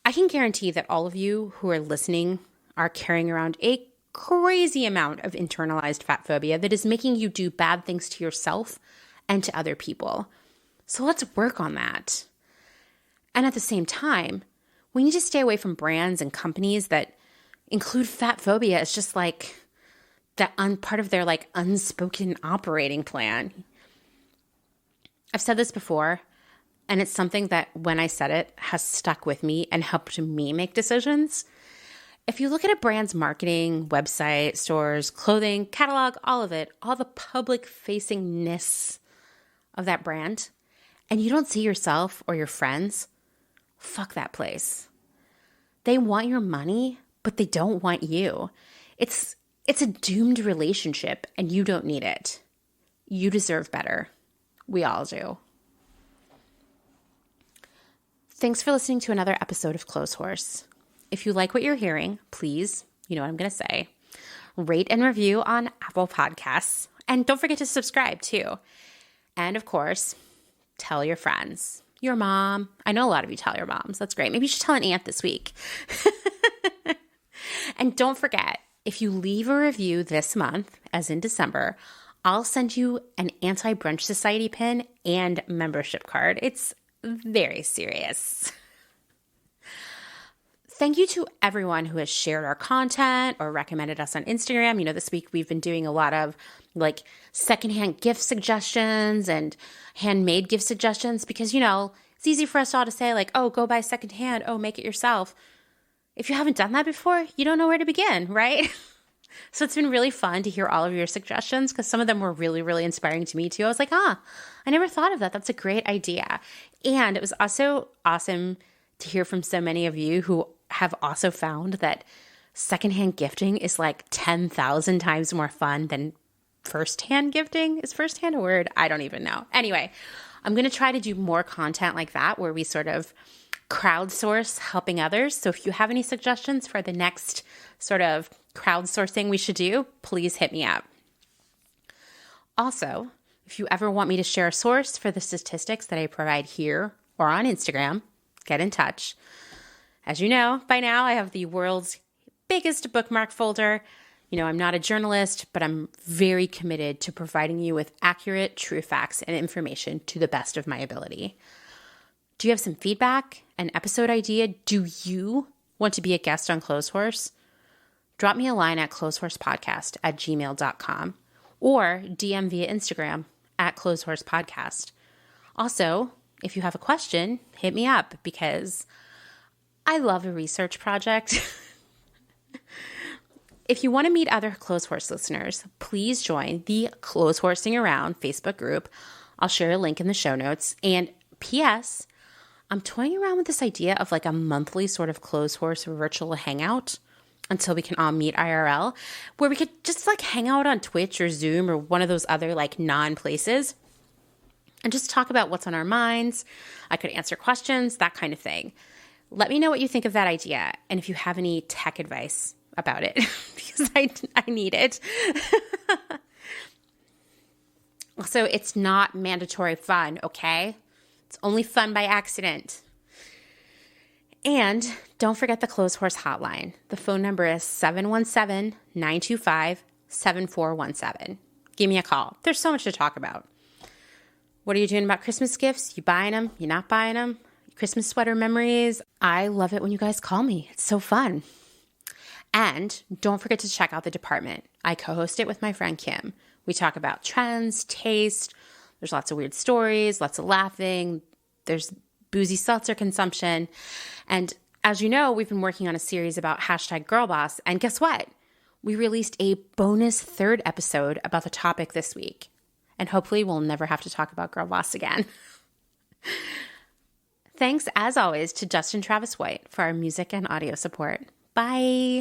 I can guarantee that all of you who are listening are carrying around a crazy amount of internalized fat phobia that is making you do bad things to yourself and to other people. So let's work on that. And at the same time, we need to stay away from brands and companies that include fat phobia as just like that part of their like unspoken operating plan. I've said this before, and it's something that when I said it has stuck with me and helped me make decisions. If you look at a brand's marketing, website, stores, clothing, catalog, all of it, all the public facingness of that brand, and you don't see yourself or your friends, fuck that place. They want your money, but they don't want you. It's a doomed relationship, and you don't need it. You deserve better. We all do. Thanks for listening to another episode of Clotheshorse. If you like what you're hearing, please, you know what I'm going to say, rate and review on Apple Podcasts. And don't forget to subscribe too. And of course, tell your friends, your mom. I know a lot of you tell your moms. That's great. Maybe you should tell an aunt this week. And don't forget, if you leave a review this month, as in December, I'll send you an Anti-Brunch Society pin and membership card. It's very serious. Thank you to everyone who has shared our content or recommended us on Instagram. You know, this week we've been doing a lot of like secondhand gift suggestions and handmade gift suggestions because, you know, it's easy for us all to say like, oh, go buy secondhand. Oh, make it yourself. If you haven't done that before, you don't know where to begin, right? So it's been really fun to hear all of your suggestions because some of them were really, really inspiring to me too. I was like, I never thought of that. That's a great idea. And it was also awesome to hear from so many of you who have also found that secondhand gifting is like 10,000 times more fun than firsthand gifting. Is firsthand a word? I don't even know. Anyway, I'm going to try to do more content like that where we sort of crowdsource helping others. So if you have any suggestions for the next sort of crowdsourcing we should do, please hit me up. Also, if you ever want me to share a source for the statistics that I provide here or on Instagram, get in touch. As you know, by now I have the world's biggest bookmark folder. You know, I'm not a journalist, but I'm very committed to providing you with accurate, true facts and information to the best of my ability. Do you have some feedback, an episode idea? Do you want to be a guest on Clotheshorse? Drop me a line at clotheshorsepodcast@gmail.com or DM via Instagram at clotheshorsepodcast. Also, if you have a question, hit me up because I love a research project. If you want to meet other Clotheshorse listeners, please join the Clotheshorsing Around Facebook group. I'll share a link in the show notes. And P.S., I'm toying around with this idea of like a monthly sort of Clotheshorse virtual hangout until we can all meet IRL, where we could just like hang out on Twitch or Zoom or one of those other like non-places and just talk about what's on our minds. I could answer questions, that kind of thing. Let me know what you think of that idea and if you have any tech advice about it because I need it. Also, it's not mandatory fun, okay? It's only fun by accident. And don't forget the Clotheshorse hotline. The phone number is 717-925-7417. Give me a call. There's so much to talk about. What are you doing about Christmas gifts? You buying them? You not buying them? Christmas sweater memories? I love it when you guys call me. It's so fun. And don't forget to check out The Department. I co-host it with my friend Kim. We talk about trends, taste. There's lots of weird stories, lots of laughing. There's boozy seltzer consumption. And as you know, we've been working on a series about #girlboss. And guess what? We released a bonus 3rd episode about the topic this week. And hopefully we'll never have to talk about girl boss again. Thanks, as always, to Justin Travis White for our music and audio support. Bye.